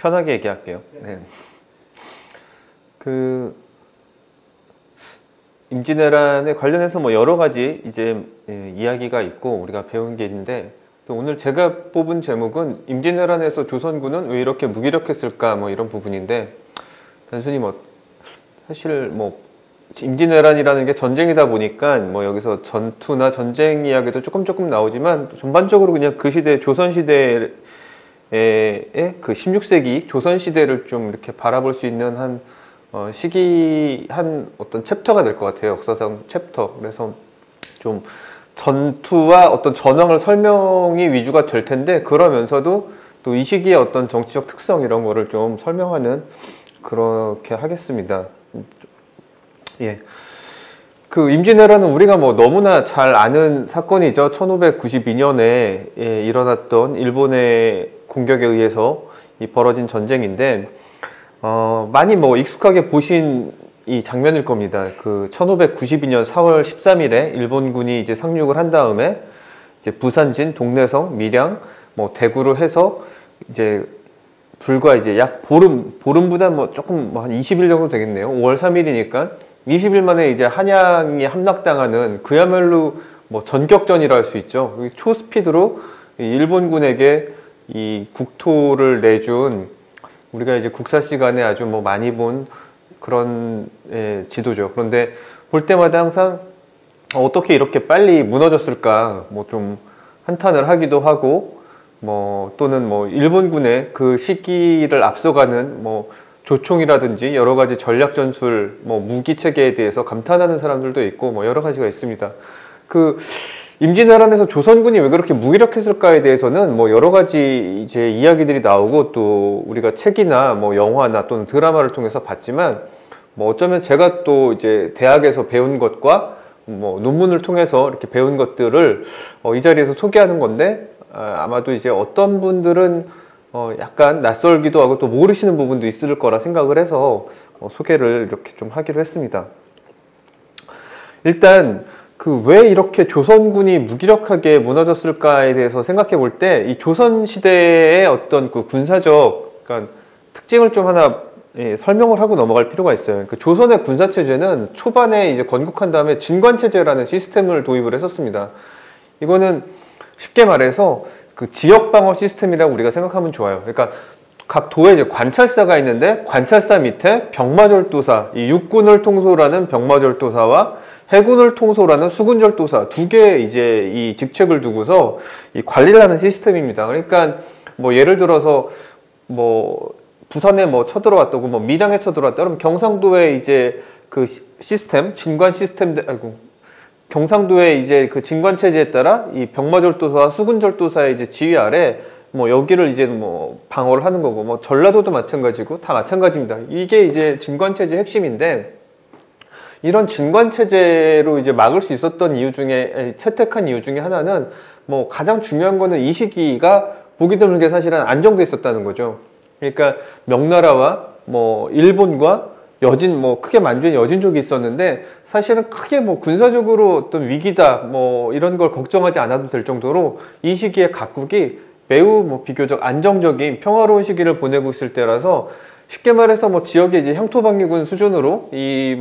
편하게 얘기할게요. 네. 그 임진왜란에 관련해서 뭐 여러 가지 이제 이야기가 있고 우리가 배운 게 있는데, 또 오늘 제가 뽑은 제목은 임진왜란에서 조선군은 왜 이렇게 무기력했을까 뭐 이런 부분인데, 단순히 뭐 사실 뭐 임진왜란이라는 게 전쟁이다 보니까 뭐 여기서 전투나 전쟁 이야기도 조금 나오지만, 전반적으로 그냥 그 시대 조선시대의 그 16세기 조선시대를 좀 이렇게 바라볼 수 있는 한 시기, 한 어떤 챕터가 될 것 같아요. 역사상 챕터. 그래서 좀 전투와 어떤 전황을 설명이 위주가 될 텐데, 그러면서도 또 이 시기의 어떤 정치적 특성 이런 거를 좀 설명하는, 그렇게 하겠습니다. 예. 그 임진왜란은 우리가 뭐 너무나 잘 아는 사건이죠. 1592년에 일어났던 일본의 공격에 의해서 벌어진 전쟁인데, 많이 뭐 익숙하게 보신 이 장면일 겁니다. 그 1592년 4월 13일에 일본군이 이제 상륙을 한 다음에 이제 부산진, 동래성, 밀양, 뭐 대구로 해서 이제 불과 이제 약 보름보다 뭐 조금 뭐 한 20일 정도 되겠네요. 5월 3일이니까 20일 만에 이제 한양이 함락당하는, 그야말로 뭐 전격전이라 할 수 있죠. 초스피드로 일본군에게 이 국토를 내준, 우리가 이제 국사 시간에 아주 뭐 많이 본 그런 지도죠. 그런데 볼 때마다 항상 어떻게 이렇게 빨리 무너졌을까, 뭐 좀 한탄을 하기도 하고, 뭐 또는 뭐 일본군의 그 시기를 앞서가는 뭐 조총이라든지 여러 가지 전략 전술, 뭐 무기 체계에 대해서 감탄하는 사람들도 있고, 뭐 여러 가지가 있습니다. 그 임진왜란에서 조선군이 왜 그렇게 무기력했을까에 대해서는 뭐 여러 가지 이제 이야기들이 나오고, 또 우리가 책이나 뭐 영화나 또는 드라마를 통해서 봤지만, 뭐 어쩌면 제가 또 이제 대학에서 배운 것과 뭐 논문을 통해서 이렇게 배운 것들을 이 자리에서 소개하는 건데, 아마도 이제 어떤 분들은 약간 낯설기도 하고 또 모르시는 부분도 있을 거라 생각을 해서 소개를 이렇게 좀 하기로 했습니다. 일단 그 왜 이렇게 조선군이 무기력하게 무너졌을까에 대해서 생각해 볼 때, 이 조선시대의 어떤 그 군사적, 그러니까 특징을 좀 하나 설명을 하고 넘어갈 필요가 있어요. 그 조선의 군사체제는 초반에 이제 건국한 다음에 진관체제라는 시스템을 도입을 했었습니다. 이거는 쉽게 말해서 그 지역방어 시스템이라고 우리가 생각하면 좋아요. 그러니까 각 도에 이제 관찰사가 있는데, 관찰사 밑에 병마절도사, 이 육군을 통솔하는 병마절도사와 해군을 통솔하는 수군절도사, 두 개의 이제 이 직책을 두고서 이 관리를 하는 시스템입니다. 그러니까 뭐 예를 들어서 뭐 부산에 뭐 쳐들어왔다고, 뭐 밀양에 쳐들어왔다 그러면 경상도에 이제 그 시스템, 진관 시스템, 경상도의 이제 그 진관 체제에 따라 이 병마절도사와 수군절도사의 이제 지휘 아래 뭐 여기를 이제 뭐 방어를 하는 거고, 뭐 전라도도 마찬가지고 다 마찬가지입니다. 이게 이제 진관 체제 핵심인데, 이런 진관 체제로 이제 막을 수 있었던 이유 중에, 채택한 이유 중에 하나는 뭐 가장 중요한 거는 이 시기가 보기 드물게 사실은 안정돼 있었다는 거죠. 그러니까 명나라와 뭐 일본과 여진, 뭐 크게 만주엔 여진족이 있었는데, 사실은 크게 뭐 군사적으로 어떤 위기다 뭐 이런 걸 걱정하지 않아도 될 정도로 이 시기에 각국이 매우 뭐 비교적 안정적인 평화로운 시기를 보내고 있을 때라서, 쉽게 말해서 뭐 지역의 이제 향토방위군 수준으로 이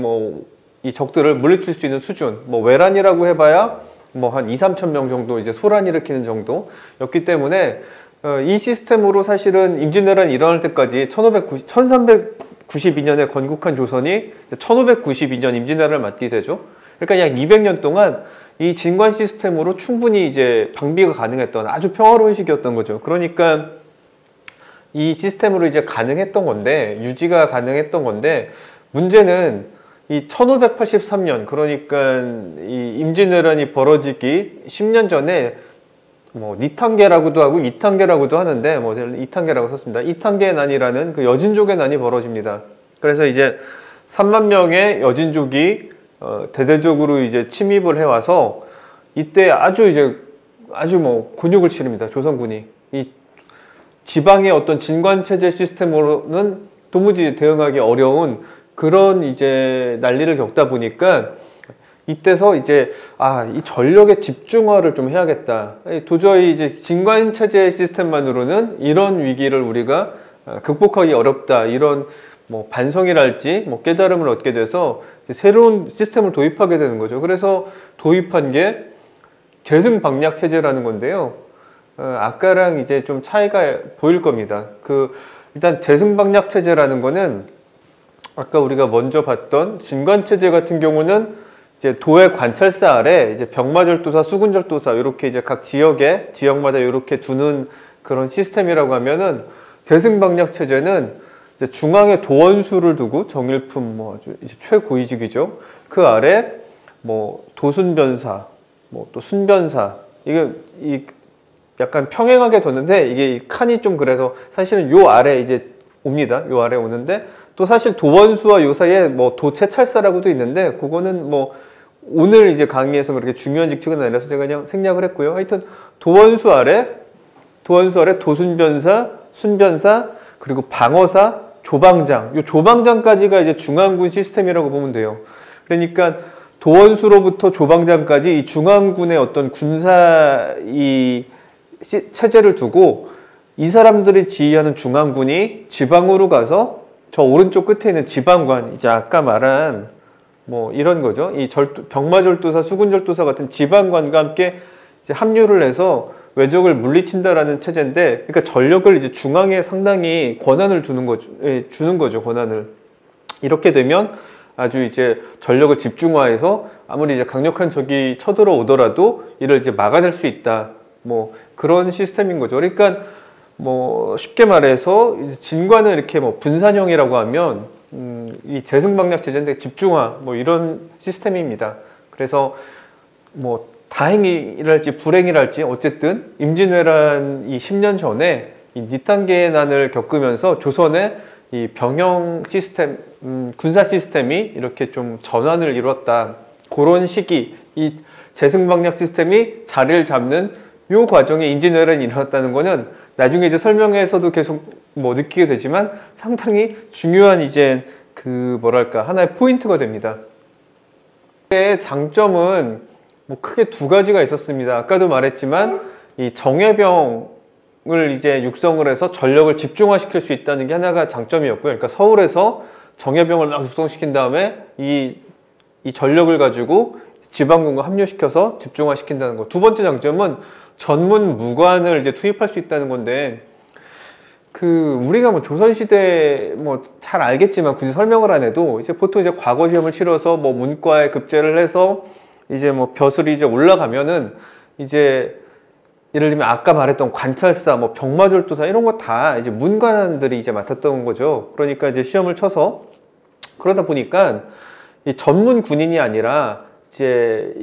적들을 물리칠 수 있는 수준, 뭐 외란이라고 해봐야 뭐 한 2~3천 명 정도 이제 소란 일으키는 정도였기 때문에, 이 시스템으로 사실은 임진왜란이 일어날 때까지 1392년에 건국한 조선이 1592년 임진왜란을 맞게 되죠. 그러니까 약 200년 동안 이 진관 시스템으로 충분히 이제 방비가 가능했던 아주 평화로운 시기였던 거죠. 그러니까 이 시스템으로 이제 가능했던 건데, 유지가 가능했던 건데, 문제는 이 1583년, 그러니까 이 임진왜란이 벌어지기 10년 전에 뭐 니탄계라고도 하고 이탄계라고도 하는데, 뭐 이탄계라고 썼습니다. 이탄계 난이라는 그 여진족의 난이 벌어집니다. 그래서 이제 3만 명의 여진족이 대대적으로 이제 침입을 해와서, 이때 아주 뭐 곤욕을 치릅니다. 조선군이. 이 지방의 어떤 진관체제 시스템으로는 도무지 대응하기 어려운 그런 이제 난리를 겪다 보니까, 이때서 이제 이 전력의 집중화를 좀 해야겠다. 도저히 이제 진관체제 시스템만으로는 이런 위기를 우리가 극복하기 어렵다 이런 뭐 반성이랄지 뭐 깨달음을 얻게 돼서 새로운 시스템을 도입하게 되는 거죠. 그래서 도입한 게 재승방략 체제라는 건데요. 아까랑 이제 좀 차이가 보일 겁니다. 일단 재승방략 체제라는 거는 아까 우리가 먼저 봤던 진관 체제 같은 경우는 이제 도의 관찰사 아래 이제 병마절도사, 수군절도사 이렇게 이제 각 지역마다 이렇게 두는 그런 시스템이라고 하면은 재승방략 체제는 이제 중앙에 도원수를 두고 정일품 뭐 아주 이제 최고위직이죠. 그 아래 뭐 도순변사, 뭐 또 순변사 이게 약간 평행하게 뒀는데 이게 칸이 좀 그래서 사실은 요 아래 이제 옵니다. 요 아래 오는데 또 사실 도원수와 요 사이에 뭐 도채찰사라고도 있는데 그거는 뭐 오늘 이제 강의에서 그렇게 중요한 직책은 아니라서 제가 그냥 생략을 했고요. 하여튼 도원수 아래 도순변사, 순변사 그리고 방어사, 조방장. 요 조방장까지가 이제 중앙군 시스템이라고 보면 돼요. 그러니까 도원수로부터 조방장까지 이 중앙군의 어떤 군사 체제를 두고 이 사람들이 지휘하는 중앙군이 지방으로 가서 저 오른쪽 끝에 있는 지방관, 이제 아까 말한 뭐 이런 거죠. 이 병마절도사, 수군절도사 같은 지방관과 함께 이제 합류를 해서 외적을 물리친다라는 체제인데, 그러니까 전력을 이제 중앙에 상당히 권한을 주는 거죠, 권한을. 이렇게 되면 아주 이제 전력을 집중화해서 아무리 이제 강력한 적이 쳐들어오더라도 이를 이제 막아낼 수 있다. 뭐 그런 시스템인 거죠. 그러니까 뭐 쉽게 말해서 진관을 이렇게 뭐 분산형이라고 하면 이 재승방략 체제인데 집중화 뭐 이런 시스템입니다. 그래서 뭐 다행이랄지 불행이랄지 어쨌든 임진왜란 이 10년 전에 이 니탄계난을 겪으면서 조선의 이 병영 시스템, 군사 시스템이 이렇게 좀 전환을 이뤘다. 그런 시기, 이 재승방략 시스템이 자리를 잡는 요 과정에 임진왜란이 일어났다는 거는 나중에 이제 설명에서도 계속 뭐 느끼게 되지만 상당히 중요한 이제 뭐랄까 하나의 포인트가 됩니다. 장점은 뭐 크게 두 가지가 있었습니다. 아까도 말했지만 이 정예병을 이제 육성을 해서 전력을 집중화시킬 수 있다는 게 하나가 장점이었고요. 그러니까 서울에서 정예병을 막 육성시킨 다음에 이 전력을 가지고 지방군과 합류시켜서 집중화시킨다는 거. 두 번째 장점은 전문 무관을 이제 투입할 수 있다는 건데, 우리가 뭐 조선시대 뭐 잘 알겠지만 굳이 설명을 안 해도 이제 보통 이제 과거 시험을 치러서 뭐 문과에 급제를 해서 이제 뭐 벼슬이 이제 올라가면은 이제 예를 들면 아까 말했던 관찰사, 뭐 병마절도사 이런 거 다 이제 문관들이 이제 맡았던 거죠. 그러니까 이제 시험을 쳐서 그러다 보니까 이 전문 군인이 아니라 이제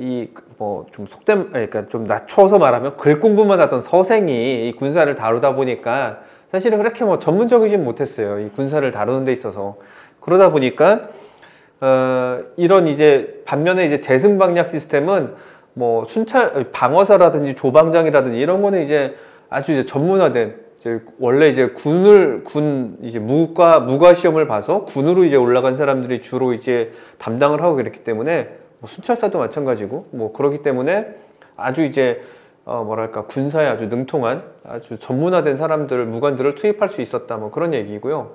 뭐 좀 그러니까 좀 낮춰서 말하면 글 공부만 하던 서생이 이 군사를 다루다 보니까 사실은 그렇게 뭐 전문적이진 못했어요. 이 군사를 다루는 데 있어서. 그러다 보니까 이런 이제 반면에 이제 재승방략 시스템은 뭐 방어사라든지 조방장이라든지 이런 거는 이제 아주 이제 전문화된 이제 원래 이제 이제 무과 시험을 봐서 군으로 이제 올라간 사람들이 주로 이제 담당을 하고 그랬기 때문에 뭐 순찰사도 마찬가지고 뭐 그렇기 때문에 아주 이제 뭐랄까 군사에 아주 능통한 아주 전문화된 사람들 무관들을 투입할 수 있었다 뭐 그런 얘기고요.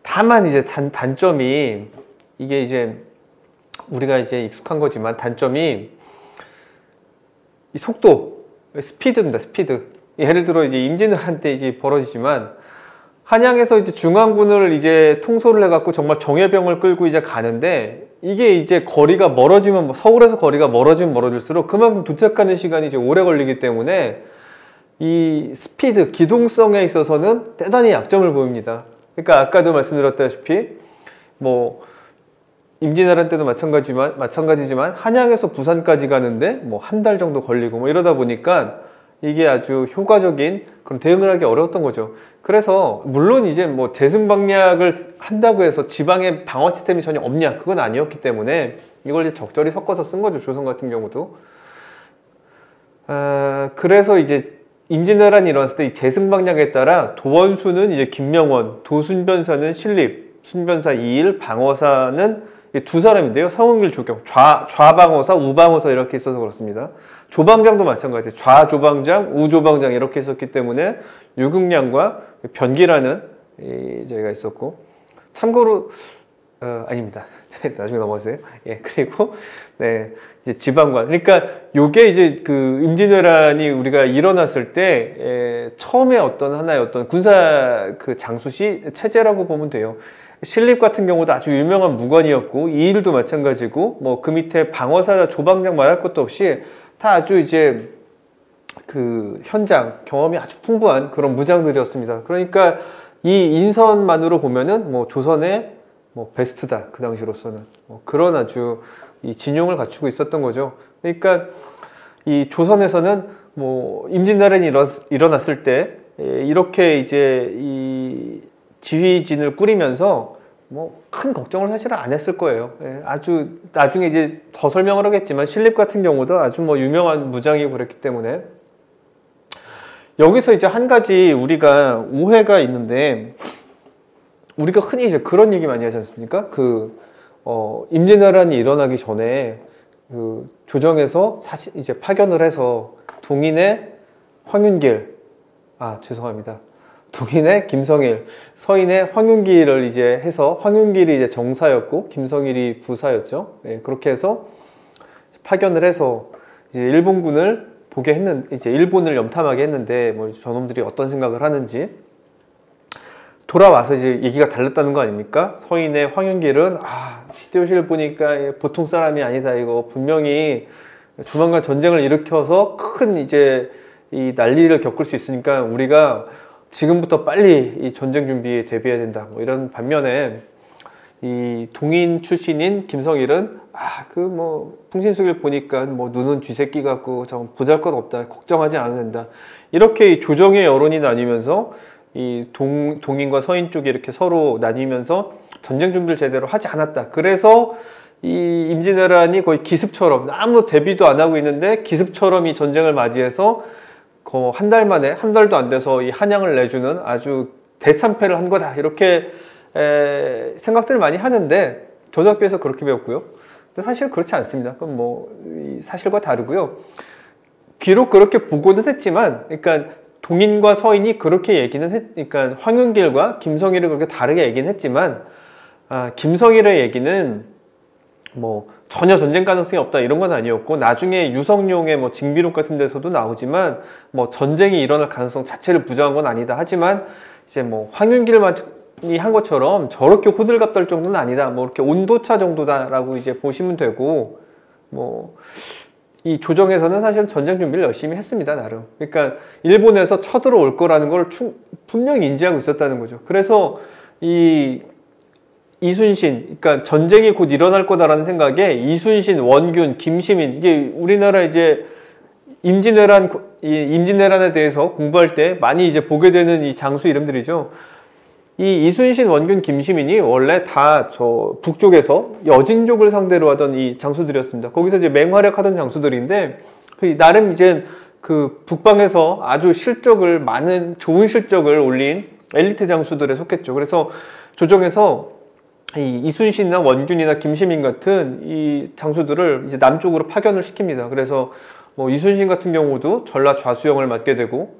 다만 이제 단점이 이게 이제 우리가 이제 익숙한 거지만 단점이 이 속도, 스피드입니다. 스피드. 예를 들어 이제 임진왜란 때 이제 벌어지지만 한양에서 이제 중앙군을 이제 통솔을 해갖고 정말 정예병을 끌고 이제 가는데 이게 이제 거리가 멀어지면 서울에서 거리가 멀어지면 멀어질수록 그만큼 도착하는 시간이 이제 오래 걸리기 때문에 이 스피드, 기동성에 있어서는 대단히 약점을 보입니다. 그러니까 아까도 말씀드렸다시피 뭐 임진왜란 때도 마찬가지지만 한양에서 부산까지 가는데 뭐 한 달 정도 걸리고 뭐 이러다 보니까 이게 아주 효과적인 그런 대응을 하기 어려웠던 거죠. 그래서 물론 이제 뭐 재승방략을 한다고 해서 지방에 방어 시스템이 전혀 없냐, 그건 아니었기 때문에 이걸 이제 적절히 섞어서 쓴 거죠. 조선 같은 경우도. 그래서 이제 임진왜란이 일어났을 때 이 재승방략에 따라 도원수는 이제 김명원, 도순변사는 신립, 순변사 이일, 방어사는 두 사람인데요. 성은길 조경, 좌방어사, 우방어사 이렇게 있어서 그렇습니다. 조방장도 마찬가지. 좌조방장, 우조방장 이렇게 있었기 때문에 유극량과 변기라는 저희가 있었고, 참고로 아닙니다. 나중에 넘어가세요. 예, 그리고 네, 이제 지방관. 그러니까 요게 이제 그 임진왜란이 우리가 일어났을 때 처음에 어떤 하나의 어떤 군사 그 장수시 체제라고 보면 돼요. 신립 같은 경우도 아주 유명한 무관이었고, 이일도 마찬가지고, 뭐 그 밑에 방어사 조방장 말할 것도 없이 다 아주 이제 그 현장 경험이 아주 풍부한 그런 무장들이었습니다. 그러니까 이 인선만으로 보면은 뭐 조선의 뭐 베스트다, 그 당시로서는 뭐 그런 아주 이 진용을 갖추고 있었던 거죠. 그러니까 이 조선에서는 뭐 임진왜란이 일어났을 때 이렇게 이제 이 지휘진을 꾸리면서 뭐 큰 걱정을 사실은 안 했을 거예요. 아주 나중에 이제 더 설명을 하겠지만 신립 같은 경우도 아주 뭐 유명한 무장이고 그랬기 때문에, 여기서 이제 한 가지 우리가 오해가 있는데, 우리가 흔히 이제 그런 얘기 많이 하지 않습니까? 임진왜란이 일어나기 전에 그 조정에서 사실 이제 파견을 해서 동인의 황윤길, 죄송합니다. 동인의 김성일, 서인의 황윤길을 이제 해서, 황윤길이 이제 정사였고 김성일이 부사였죠. 네, 그렇게 해서 파견을 해서 이제 일본군을 보게 이제 일본을 염탐하게 했는데, 뭐 저놈들이 어떤 생각을 하는지 돌아와서 이제 얘기가 달랐다는 거 아닙니까? 서인의 황윤길은 히데요시를 보니까 보통 사람이 아니다, 이거 분명히 조만간 전쟁을 일으켜서 큰 이제 이 난리를 겪을 수 있으니까 우리가 지금부터 빨리 이 전쟁 준비에 대비해야 된다, 뭐 이런 반면에 이 동인 출신인 김성일은 그 뭐 풍신수길 보니까 뭐 눈은 쥐새끼 같고 정 보잘것없다, 걱정하지 않아도 된다, 이렇게 이 조정의 여론이 나뉘면서 이 동인과 서인 쪽이 이렇게 서로 나뉘면서 전쟁 준비를 제대로 하지 않았다. 그래서 이 임진왜란이 거의 기습처럼, 아무 대비도 안 하고 있는데 기습처럼 이 전쟁을 맞이해서 한 달 만에, 한 달도 안 돼서 이 한양을 내주는 아주 대참패를 한 거다, 이렇게 생각들을 많이 하는데, 저도 학교에서 그렇게 배웠고요. 근데 사실 그렇지 않습니다. 그건 뭐 사실과 다르고요. 비록 그렇게 보고는 했지만, 그러니까 동인과 서인이 그렇게 그러니까 황윤길과 김성일을 그렇게 다르게 얘기는 했지만, 김성일의 얘기는 뭐 전혀 전쟁 가능성이 없다 이런 건 아니었고, 나중에 유성룡의 뭐 징비록 같은 데서도 나오지만 뭐 전쟁이 일어날 가능성 자체를 부정한 건 아니다. 하지만 이제 뭐 황윤길만이 한 것처럼 저렇게 호들갑 떨 정도는 아니다, 뭐 이렇게 온도차 정도다라고 이제 보시면 되고, 뭐 이 조정에서는 사실 전쟁 준비를 열심히 했습니다, 나름. 그러니까 일본에서 쳐들어올 거라는 걸 분명히 인지하고 있었다는 거죠. 그래서 이 이순신, 그러니까 전쟁이 곧 일어날 거다라는 생각에 이순신, 원균, 김시민, 이게 우리나라 이제 임진왜란에 대해서 공부할 때 많이 이제 보게 되는 이 장수 이름들이죠. 이 이순신, 원균, 김시민이 원래 다 저 북쪽에서 여진족을 상대로 하던 이 장수들이었습니다. 거기서 이제 맹활약하던 장수들인데, 나름 이제 그 북방에서 아주 좋은 실적을 올린 엘리트 장수들에 속했죠. 그래서 조정에서 이 이순신이나 원균이나 김시민 같은 이 장수들을 이제 남쪽으로 파견을 시킵니다. 그래서 뭐 이순신 같은 경우도 전라 좌수영을 맡게 되고,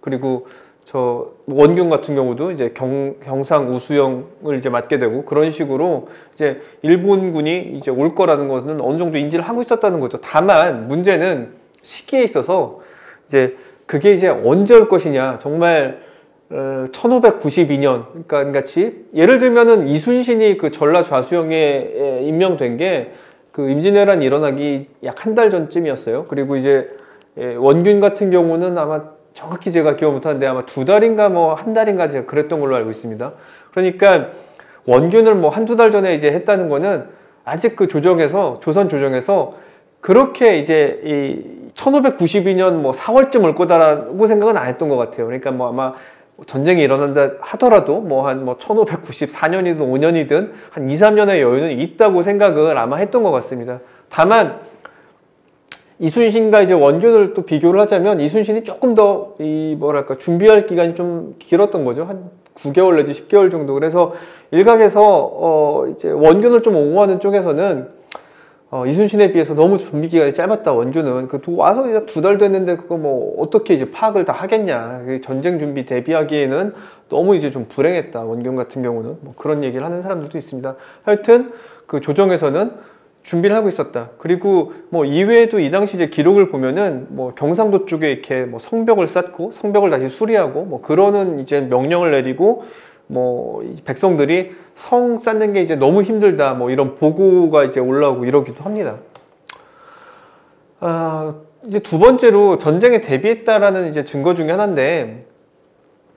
그리고 저 원균 같은 경우도 이제 경상 우수영을 이제 맡게 되고, 그런 식으로 이제 일본군이 이제 올 거라는 것은 어느 정도 인지를 하고 있었다는 거죠. 다만 문제는 시기에 있어서 이제 그게 이제 언제 올 것이냐, 정말 1592년, 그러니까 같이 예를 들면은 이순신이 그 전라 좌수영에 임명된 게 그 임진왜란이 일어나기 약 한 달 전쯤이었어요. 그리고 이제 원균 같은 경우는 아마 정확히 제가 기억 못하는데 아마 2달인가 뭐 한 달인가 제가 그랬던 걸로 알고 있습니다. 그러니까 원균을 뭐 한두 달 전에 이제 했다는 거는 아직 그 조선 조정에서 그렇게 이제 이 1592년 뭐 4월쯤 올 거다라고 생각은 안 했던 것 같아요. 그러니까 뭐 아마 전쟁이 일어난다 하더라도 뭐 한 1594년이든 5년이든 한 2, 3년의 여유는 있다고 생각을 아마 했던 것 같습니다. 다만 이순신과 이제 원균을 또 비교를 하자면 이순신이 조금 더 준비할 기간이 좀 길었던 거죠. 한 9개월 내지 10개월 정도. 그래서 일각에서 이제 원균을 좀 옹호하는 쪽에서는 이순신에 비해서 너무 준비 기간이 짧았다. 원규는 와서 이제 2달 됐는데 그거 뭐 어떻게 이제 파악을 다 하겠냐. 전쟁 준비 대비하기에는 너무 이제 좀 불행했다. 원균 같은 경우는 뭐 그런 얘기를 하는 사람들도 있습니다. 하여튼 그 조정에서는 준비를 하고 있었다. 그리고 뭐 이외에도 이 당시 이제 기록을 보면은 뭐 경상도 쪽에 이렇게 뭐 성벽을 쌓고 성벽을 다시 수리하고 뭐 그러는 이제 명령을 내리고 뭐 백성들이 성 쌓는 게 이제 너무 힘들다 뭐 이런 보고가 이제 올라오고 이러기도 합니다. 이제 두 번째로 전쟁에 대비했다라는 이제 증거 중에 하나인데,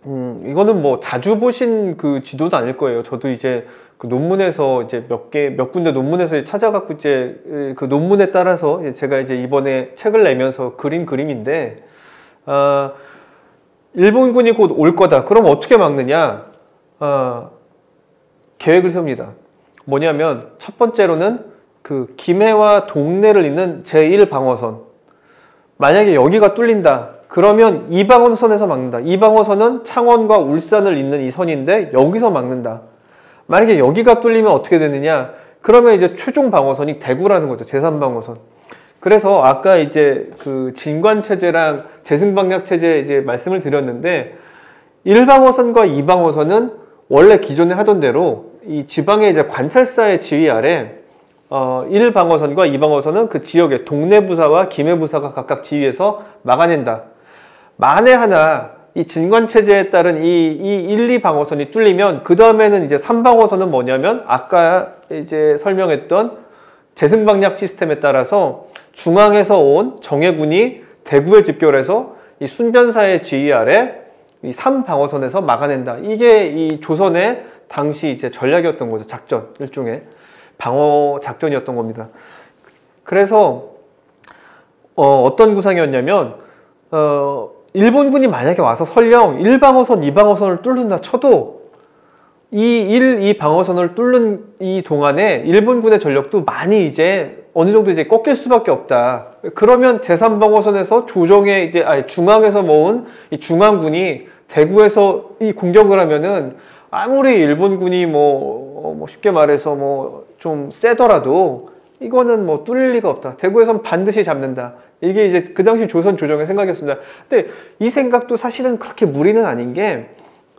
이거는 뭐 자주 보신 그 지도도 아닐 거예요. 저도 이제 그 논문에서 이제 몇 군데 논문에서 찾아갖고 이제 그 논문에 따라서 제가 이제 이번에 책을 내면서 그림인데, 일본군이 곧 올 거다. 그럼 어떻게 막느냐? 계획을 세웁니다. 뭐냐면 첫 번째로는 그 김해와 동래를 잇는 제1방어선. 만약에 여기가 뚫린다. 그러면 2방어선에서 막는다. 2방어선은 창원과 울산을 잇는 이 선인데 여기서 막는다. 만약에 여기가 뚫리면 어떻게 되느냐? 그러면 이제 최종 방어선이 대구라는 거죠. 제3방어선. 그래서 아까 이제 그 진관체제랑 재승방약체제 이제 말씀을 드렸는데, 1방어선과 2방어선은 원래 기존에 하던 대로 이 지방의 이제 관찰사의 지휘 아래 1방어선과 2방어선은 그 지역의 동래부사와 김해부사가 각각 지휘해서 막아낸다. 만에 하나 이 진관체제에 따른 이 1, 2방어선이 뚫리면 그 다음에는 이제 3방어선은 뭐냐면 아까 이제 설명했던 재승방약 시스템에 따라서 중앙에서 온 정예군이 대구에 집결해서 이 순변사의 지휘 아래 이 3방어선에서 막아낸다. 이게 이 조선의 당시 이제 전략이었던 거죠. 작전, 일종의 방어 작전이었던 겁니다. 그래서 어떤 구상이었냐면 일본군이 만약에 와서 설령 1방어선, 2방어선을 뚫는다 쳐도 이 2방어선을 뚫는 이 동안에 일본군의 전력도 많이 이제 어느 정도 이제 꺾일 수밖에 없다. 그러면 제3방어선에서 조정에 이제 중앙에서 모은 이 중앙군이 대구에서 이 공격을 하면은 아무리 일본군이 뭐 쉽게 말해서 뭐 좀 세더라도 이거는 뭐 뚫릴 리가 없다. 대구에선 반드시 잡는다. 이게 이제 그 당시 조선 조정의 생각이었습니다. 근데 이 생각도 사실은 그렇게 무리는 아닌 게,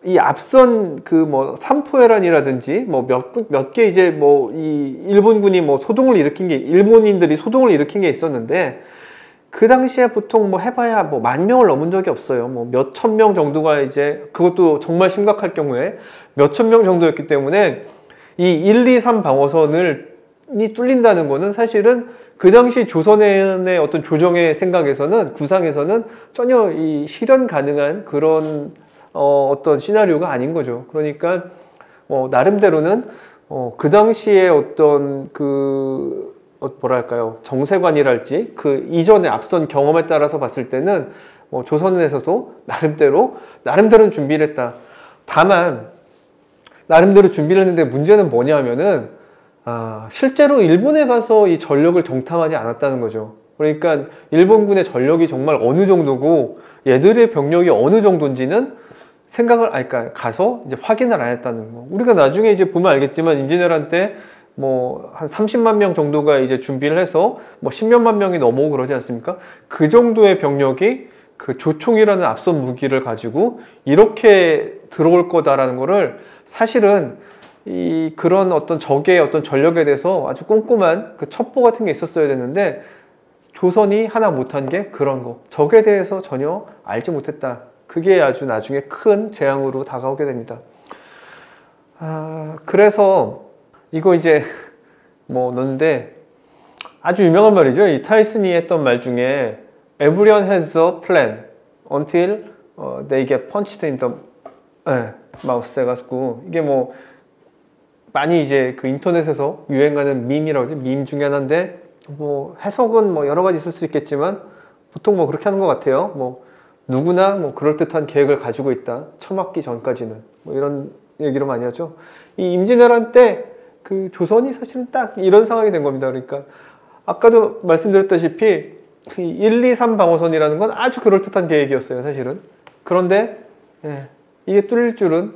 이 앞선 그 뭐 삼포해란이라든지 뭐 몇 개 이제 뭐 이 일본군이 뭐 소동을 일으킨 게, 일본인들이 소동을 일으킨 게 있었는데, 그 당시에 보통 뭐 해봐야 뭐 10,000명을 넘은 적이 없어요. 뭐 몇천 명 정도가 이제, 그것도 정말 심각할 경우에 몇천 명 정도였기 때문에 이 1, 2, 3 방어선이 뚫린다는 거는 사실은 그 당시 조선의 어떤 조정의 생각에서는, 구상에서는 전혀 이 실현 가능한 그런 어떤 시나리오가 아닌 거죠. 그러니까 나름대로는 그 당시에 어떤 그 뭐랄까요, 정세관이랄지 그 이전의 앞선 경험에 따라서 봤을 때는 조선에서도 나름대로는 준비를 했다. 다만 나름대로 준비를 했는데 문제는 뭐냐면은 실제로 일본에 가서 이 전력을 정탐하지 않았다는 거죠. 그러니까 일본군의 전력이 정말 어느 정도고 얘들의 병력이 어느 정도인지는 그러니까 가서 이제 확인을 안 했다는 거. 우리가 나중에 이제 보면 알겠지만 임진왜란 때 뭐 한 30만 명 정도가 이제 준비를 해서 뭐 10몇만 명이 넘어오고 그러지 않습니까? 그 정도의 병력이 그 조총이라는 앞선 무기를 가지고 이렇게 들어올 거다라는 거를, 사실은 그런 어떤 적의 어떤 전력에 대해서 아주 꼼꼼한 그 첩보 같은 게 있었어야 되는데, 조선이 하나 못한 게 그런 거, 적에 대해서 전혀 알지 못했다. 그게 아주 나중에 큰 재앙으로 다가오게 됩니다. 그래서 이거 이제 뭐 넣는데, 아주 유명한 말이죠. 이 타이슨이 했던 말 중에 Everyone has a plan until they get punched in the mouth 해가지고, 이게 뭐 많이 이제 그 인터넷에서 유행하는 밈이라고 하지, 밈 중에 하나인데, 뭐 해석은 뭐 여러 가지 있을 수 있겠지만 보통 뭐 그렇게 하는 것 같아요. 뭐 누구나 뭐 그럴듯한 계획을 가지고 있다. 처맞기 전까지는. 뭐 이런 얘기를 많이 하죠. 이 임진왜란 때 그 조선이 사실은 딱 이런 상황이 된 겁니다. 그러니까 아까도 말씀드렸다시피 그 1, 2, 3 방어선이라는 건 아주 그럴듯한 계획이었어요, 사실은. 그런데 이게 뚫릴 줄은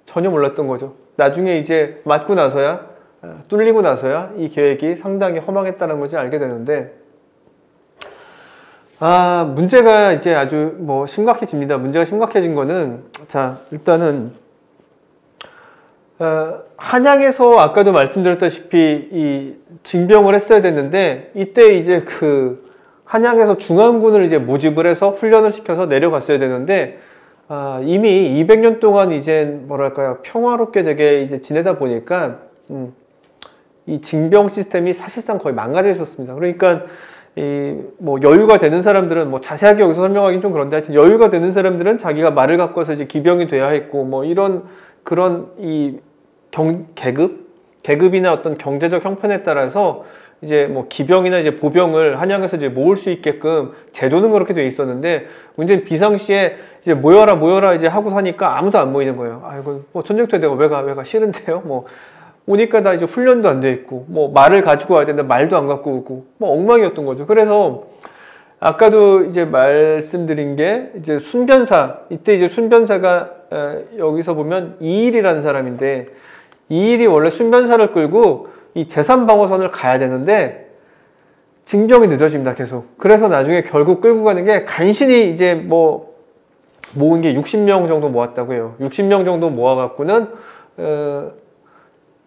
전혀 몰랐던 거죠. 나중에 이제 맞고 나서야 뚫리고 나서야 이 계획이 상당히 허망했다는 것을 알게 되는데, 문제가 이제 아주 뭐 심각해집니다. 문제가 심각해진 거는, 자, 일단은 한양에서 아까도 말씀드렸다시피 이 징병을 했어야 됐는데, 이때 이제 그 한양에서 중앙군을 이제 모집을 해서 훈련을 시켜서 내려갔어야 되는데, 이미 200년 동안 이제 뭐랄까요, 평화롭게 되게 이제 지내다 보니까 이 징병 시스템이 사실상 거의 망가져 있었습니다. 그러니까 이 뭐 여유가 되는 사람들은, 뭐 자세하게 여기서 설명하기는 좀 그런데, 하여튼 여유가 되는 사람들은 자기가 말을 갖고서 이제 기병이 돼야 했고, 뭐 이런 그런 이 계급이나 어떤 경제적 형편에 따라서 이제 뭐 기병이나 이제 보병을 한양에서 이제 모을 수 있게끔 제도는 그렇게 돼 있었는데, 문제는 비상시에 이제 모여라 이제 하고 사니까 아무도 안 모이는 거예요. 아이고, 뭐 전쟁터에 내가 왜 가 싫은데요. 뭐 오니까 다 이제 훈련도 안 돼 있고, 뭐 말을 가지고 와야 되는데 말도 안 갖고 오고, 뭐 엉망이었던 거죠. 그래서 아까도 이제 말씀드린 게 이제 순변사, 이때 이제 순변사가 여기서 보면 이일이라는 사람인데, 이일이 원래 순변사를 끌고 이 제3방어선을 가야 되는데 징병이 늦어집니다, 계속. 그래서 나중에 결국 끌고 가는 게, 간신히 이제 뭐 모은 게 60명 정도 모았다고 해요. 60명 정도 모아갖고는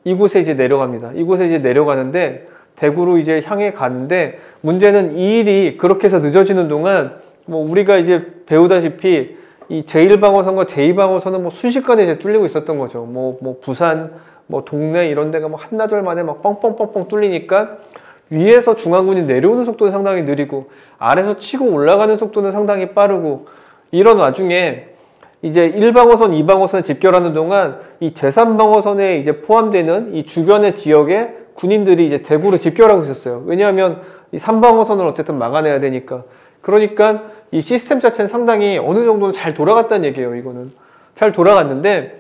이곳에 이제 내려갑니다. 이곳에 이제 내려가는데 대구로 이제 향해 가는데, 문제는 이 일이 그렇게 해서 늦어지는 동안 뭐 우리가 이제 배우다시피 이 제1방어선과 제2방어선은 뭐 순식간에 이제 뚫리고 있었던 거죠. 뭐 부산, 뭐 동네 이런 데가 뭐 한나절 만에 막 뻥뻥뻥뻥 뚫리니까 위에서 중앙군이 내려오는 속도는 상당히 느리고 아래에서 치고 올라가는 속도는 상당히 빠르고, 이런 와중에 이제 1방어선, 2방어선에 집결하는 동안 이 제3방어선에 이제 포함되는 이 주변의 지역에 군인들이 이제 대구로 집결하고 있었어요. 왜냐하면 이 3방어선을 어쨌든 막아내야 되니까. 그러니까 이 시스템 자체는 상당히 어느 정도는 잘 돌아갔다는 얘기예요. 이거는 잘 돌아갔는데,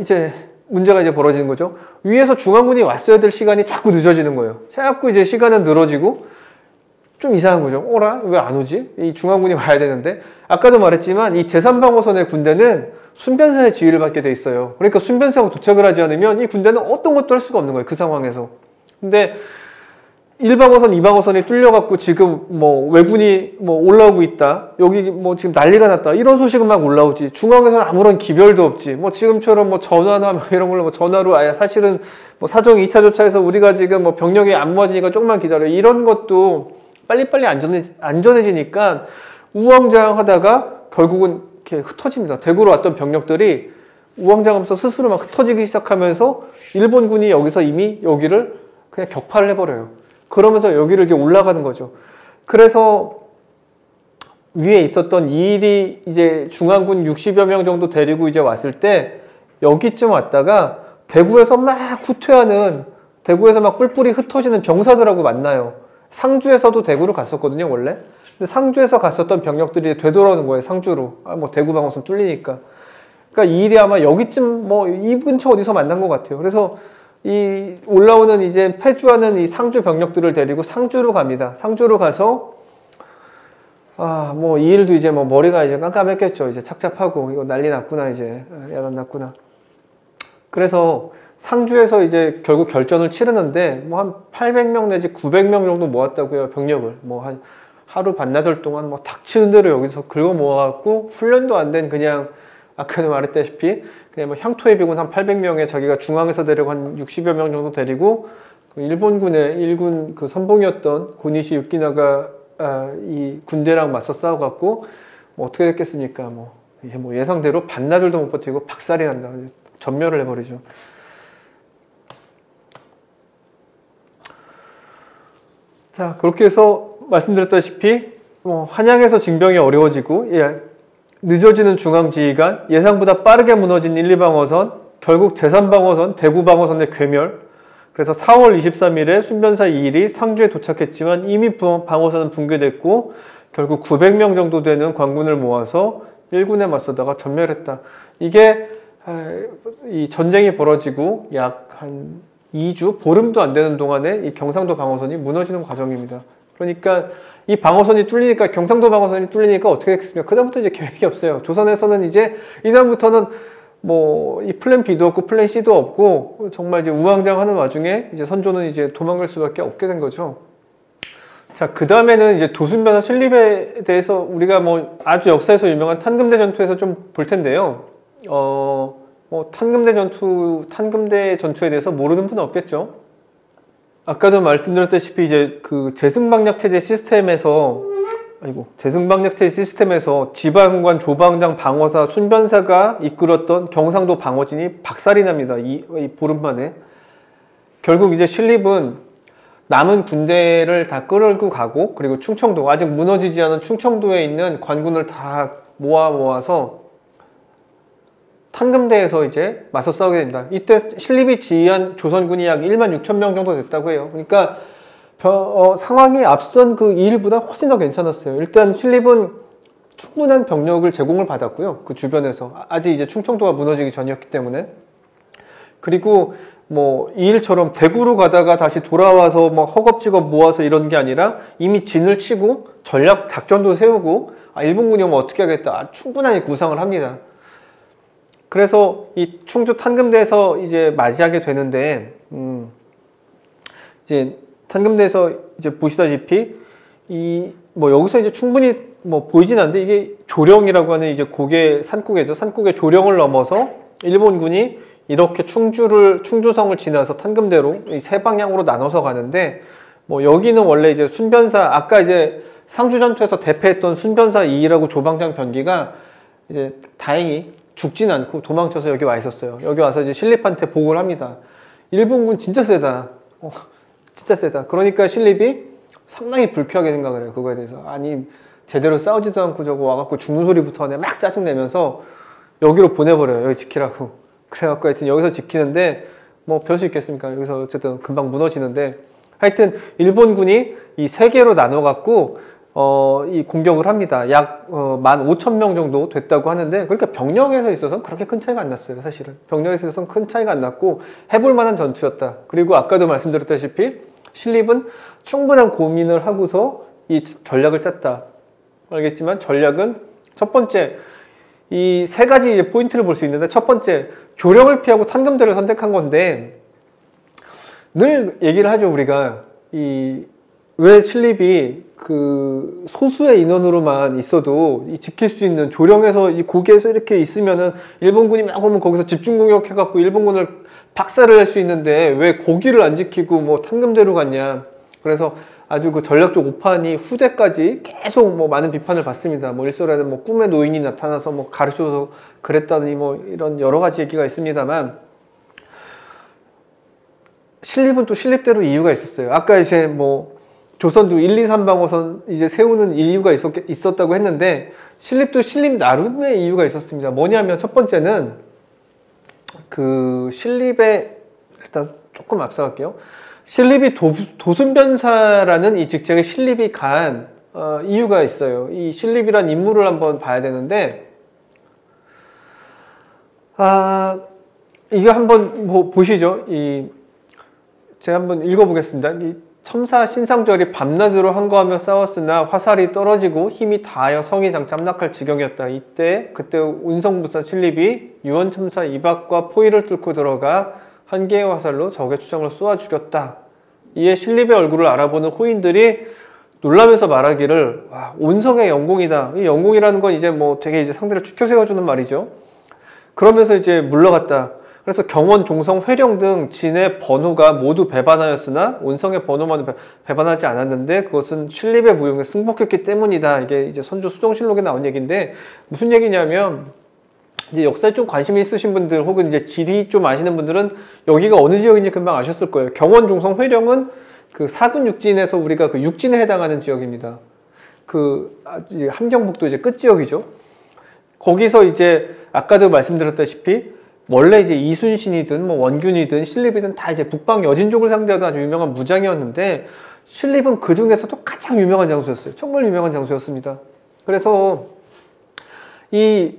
이제 문제가 이제 벌어지는 거죠. 위에서 중앙군이 왔어야 될 시간이 자꾸 늦어지는 거예요. 자꾸 이제 시간은 늘어지고, 좀 이상한 거죠. 왜 안 오지? 이 중앙군이 와야 되는데. 아까도 말했지만 이 제3방어선의 군대는 순변사의 지휘를 받게 돼 있어요. 그러니까 순변사가 도착을 하지 않으면 이 군대는 어떤 것도 할 수가 없는 거예요, 그 상황에서. 근데 1방어선, 2방어선이 뚫려갖고 지금 뭐 왜군이 뭐 올라오고 있다, 여기 뭐 지금 난리가 났다, 이런 소식은 막 올라오지. 중앙에서는 아무런 기별도 없지. 뭐 지금처럼 뭐 전화나 뭐 이런 걸로 뭐 전화로 사실은 뭐 사정 2차 조차해서 우리가 지금 뭐 병력이 안 모아지니까 조금만 기다려, 이런 것도 빨리빨리 안전해지니까 우왕좌왕하다가 결국은 이렇게 흩어집니다. 대구로 왔던 병력들이 우왕좌왕하면서 스스로 막 흩어지기 시작하면서 일본군이 여기서 이미 여기를 그냥 격파를 해버려요. 그러면서 여기를 이제 올라가는 거죠. 그래서 위에 있었던 이일이 이제 중앙군 60여 명 정도 데리고 이제 왔을 때, 여기쯤 왔다가 대구에서 막 후퇴하는, 대구에서 막 뿔뿔이 흩어지는 병사들하고 만나요. 상주에서도 대구로 갔었거든요, 원래. 근데 상주에서 갔었던 병력들이 되돌아오는 거예요, 상주로. 뭐 대구 방어선 뚫리니까. 그러니까 이 일이 아마 여기쯤 뭐 이 근처 어디서 만난 것 같아요. 그래서 이 올라오는 이제 패주하는 이 상주 병력들을 데리고 상주로 갑니다. 상주로 가서 뭐 이 일도 이제 뭐 머리가 이제 깜깜했겠죠. 이제 착잡하고 이거 난리 났구나, 이제 야단 났구나. 그래서 상주에서 이제 결국 결전을 치르는데 뭐 한 800명 내지 900명 정도 모았다고 해요, 병력을. 뭐 한 하루 반나절 동안 뭐 닥치는 대로 여기서 긁어 모아갖고, 훈련도 안 된 그냥 아까도 말했다시피 그냥 뭐 향토의 비군 한 800명에 자기가 중앙에서 데리고 한 60여 명 정도 데리고 그 일본군의 1군 그 선봉이었던 고니시 유키나가 이 군대랑 맞서 싸워갖고 뭐 어떻게 됐겠습니까? 뭐 예상대로 반나절도 못 버티고 박살이 난다. 전멸을 해버리죠. 자, 그렇게 해서 말씀드렸다시피 한양에서 징병이 어려워지고 늦어지는 중앙지휘관, 예상보다 빠르게 무너진 1, 2방어선, 결국 제3방어선, 대구방어선의 괴멸. 그래서 4월 23일에 순변사 2일이 상주에 도착했지만 이미 방어선은 붕괴됐고 결국 900명 정도 되는 관군을 모아서 1군에 맞서다가 전멸했다. 이게 이 전쟁이 벌어지고 약 한 2주, 보름도 안 되는 동안에 이 경상도 방어선이 무너지는 과정입니다. 그러니까 이 방어선이 뚫리니까, 경상도 방어선이 뚫리니까 어떻게 됐겠습니까? 그다음부터 이제 계획이 없어요. 조선에서는 이제 이다음부터는 뭐 이 플랜 B도 없고 플랜 C도 없고 정말 이제 우왕좌왕하는 와중에 이제 선조는 이제 도망갈 수밖에 없게 된 거죠. 자, 그 다음에는 이제 도순변사 신립에 대해서 우리가 뭐 아주 역사에서 유명한 탄금대 전투에서 좀 볼 텐데요. 뭐 탄금대 전투에 대해서 모르는 분은 없겠죠. 아까도 말씀드렸다시피 이제 그 제승방략체제 시스템에서 지방관, 조방장, 방어사, 순변사가 이끌었던 경상도 방어진이 박살이 납니다. 이 보름 만에. 결국 이제 신립은 남은 군대를 다 끌고 가고, 그리고 충청도, 아직 무너지지 않은 충청도에 있는 관군을 다 모아서 탄금대에서 이제 맞서 싸우게 됩니다. 이때 신립이 지휘한 조선군이 약 1만 6천 명 정도 됐다고 해요. 그러니까 상황이 앞선 그 일보다 훨씬 더 괜찮았어요. 일단 신립은 충분한 병력을 제공을 받았고요. 그 주변에서. 아직 이제 충청도가 무너지기 전이었기 때문에. 그리고 뭐 이 일처럼 대구로 가다가 다시 돌아와서 뭐 허겁지겁 모아서 이런 게 아니라 이미 진을 치고 전략 작전도 세우고 일본군이 오면 어떻게 하겠다. 충분하게 구상을 합니다. 그래서 이 충주 탄금대에서 이제 맞이하게 되는데, 이제 탄금대에서 이제 보시다시피 뭐 여기서 이제 충분히 뭐 보이진 않는데 이게 조령이라고 하는 이제 산고개죠. 산고개 조령을 넘어서 일본군이 이렇게 충주성을 지나서 탄금대로 이 세 방향으로 나눠서 가는데, 뭐 여기는 원래 이제 순변사, 아까 이제 상주전투에서 대패했던 순변사 2라고 조방장 변기가 이제 다행히 죽진 않고 도망쳐서 여기 와 있었어요. 여기 와서 이제 신립한테 보고를 합니다. 일본군 진짜 세다. 진짜 세다. 그러니까 신립이 상당히 불쾌하게 생각을 해요. 그거에 대해서. 아니, 제대로 싸우지도 않고 저거 와갖고 죽는 소리부터 하네. 막 짜증내면서 여기로 보내버려요. 여기 지키라고. 그래갖고 하여튼 여기서 지키는데 뭐 별 수 있겠습니까? 여기서 어쨌든 금방 무너지는데, 하여튼 일본군이 이 세 개로 나눠갖고 이 공격을 합니다. 약 15,000명 정도 됐다고 하는데, 그러니까 병력에서 있어서는 그렇게 큰 차이가 안 났어요. 사실은 병력에 있어서는 큰 차이가 안 났고 해볼 만한 전투였다. 그리고 아까도 말씀드렸다시피 신립은 충분한 고민을 하고서 이 전략을 짰다. 알겠지만 전략은 첫 번째, 이 세 가지 이제 포인트를 볼 수 있는데, 첫 번째, 조령을 피하고 탄금대를 선택한 건데, 늘 얘기를 하죠. 우리가 왜 신립이 그 소수의 인원으로만 있어도 지킬 수 있는, 조령에서 이 고개에서 이렇게 있으면은 일본군이 막 오면 거기서 집중 공격해갖고 일본군을 박살을 낼 수 있는데 왜 고기를 안 지키고 뭐 탄금대로 갔냐. 그래서 아주 그 전략적 오판이 후대까지 계속 뭐 많은 비판을 받습니다. 뭐 일설에는 뭐 꿈에 노인이 나타나서 뭐 가르쳐서 그랬다니 뭐 이런 여러 가지 얘기가 있습니다만, 신립은 또 신립대로 이유가 있었어요. 아까 이제 뭐 조선도 1, 2, 3방어선 이제 세우는 이유가 있었다고 했는데, 신립도 신립 나름의 이유가 있었습니다. 뭐냐면 첫 번째는 그 신립의, 일단 조금 앞서갈게요. 신립이 도순변사라는 이 직책에 신립이 간 이유가 있어요. 이 신립이란 인물을 한번 봐야 되는데, 이거 한번 뭐 보시죠. 제가 한번 읽어보겠습니다. 첨사 신상절이 밤낮으로 한거하며 싸웠으나 화살이 떨어지고 힘이 다하여 성이 장차 함락할 지경이었다. 그때 운성부사 신립이 유언첨사 이박과 포위를 뚫고 들어가 한 개의 화살로 적의 추장을 쏘아 죽였다. 이에 신립의 얼굴을 알아보는 호인들이 놀라면서 말하기를, 와, 온성의 영공이다. 이 영공이라는 건 이제 뭐 되게 이제 상대를 추켜 세워주는 말이죠. 그러면서 이제 물러갔다. 그래서 경원, 종성, 회령 등 진의 번호가 모두 배반하였으나 온성의 번호만 배반하지 않았는데 그것은 신립의 무용에 승복했기 때문이다. 이게 이제 선조 수정실록에 나온 얘기인데, 무슨 얘기냐면, 이제 역사에 좀 관심이 있으신 분들 혹은 이제 지리 좀 아시는 분들은 여기가 어느 지역인지 금방 아셨을 거예요. 경원, 종성, 회령은 그 사군 육진에서 우리가 그 육진에 해당하는 지역입니다. 이제 함경북도 이제 끝 지역이죠. 거기서 이제 아까도 말씀드렸다시피 원래 이제 이순신이든 뭐 원균이든 신립이든 다 이제 북방 여진족을 상대하던 아주 유명한 무장이었는데, 신립은 그 중에서도 가장 유명한 장소였어요. 정말 유명한 장소였습니다. 그래서 이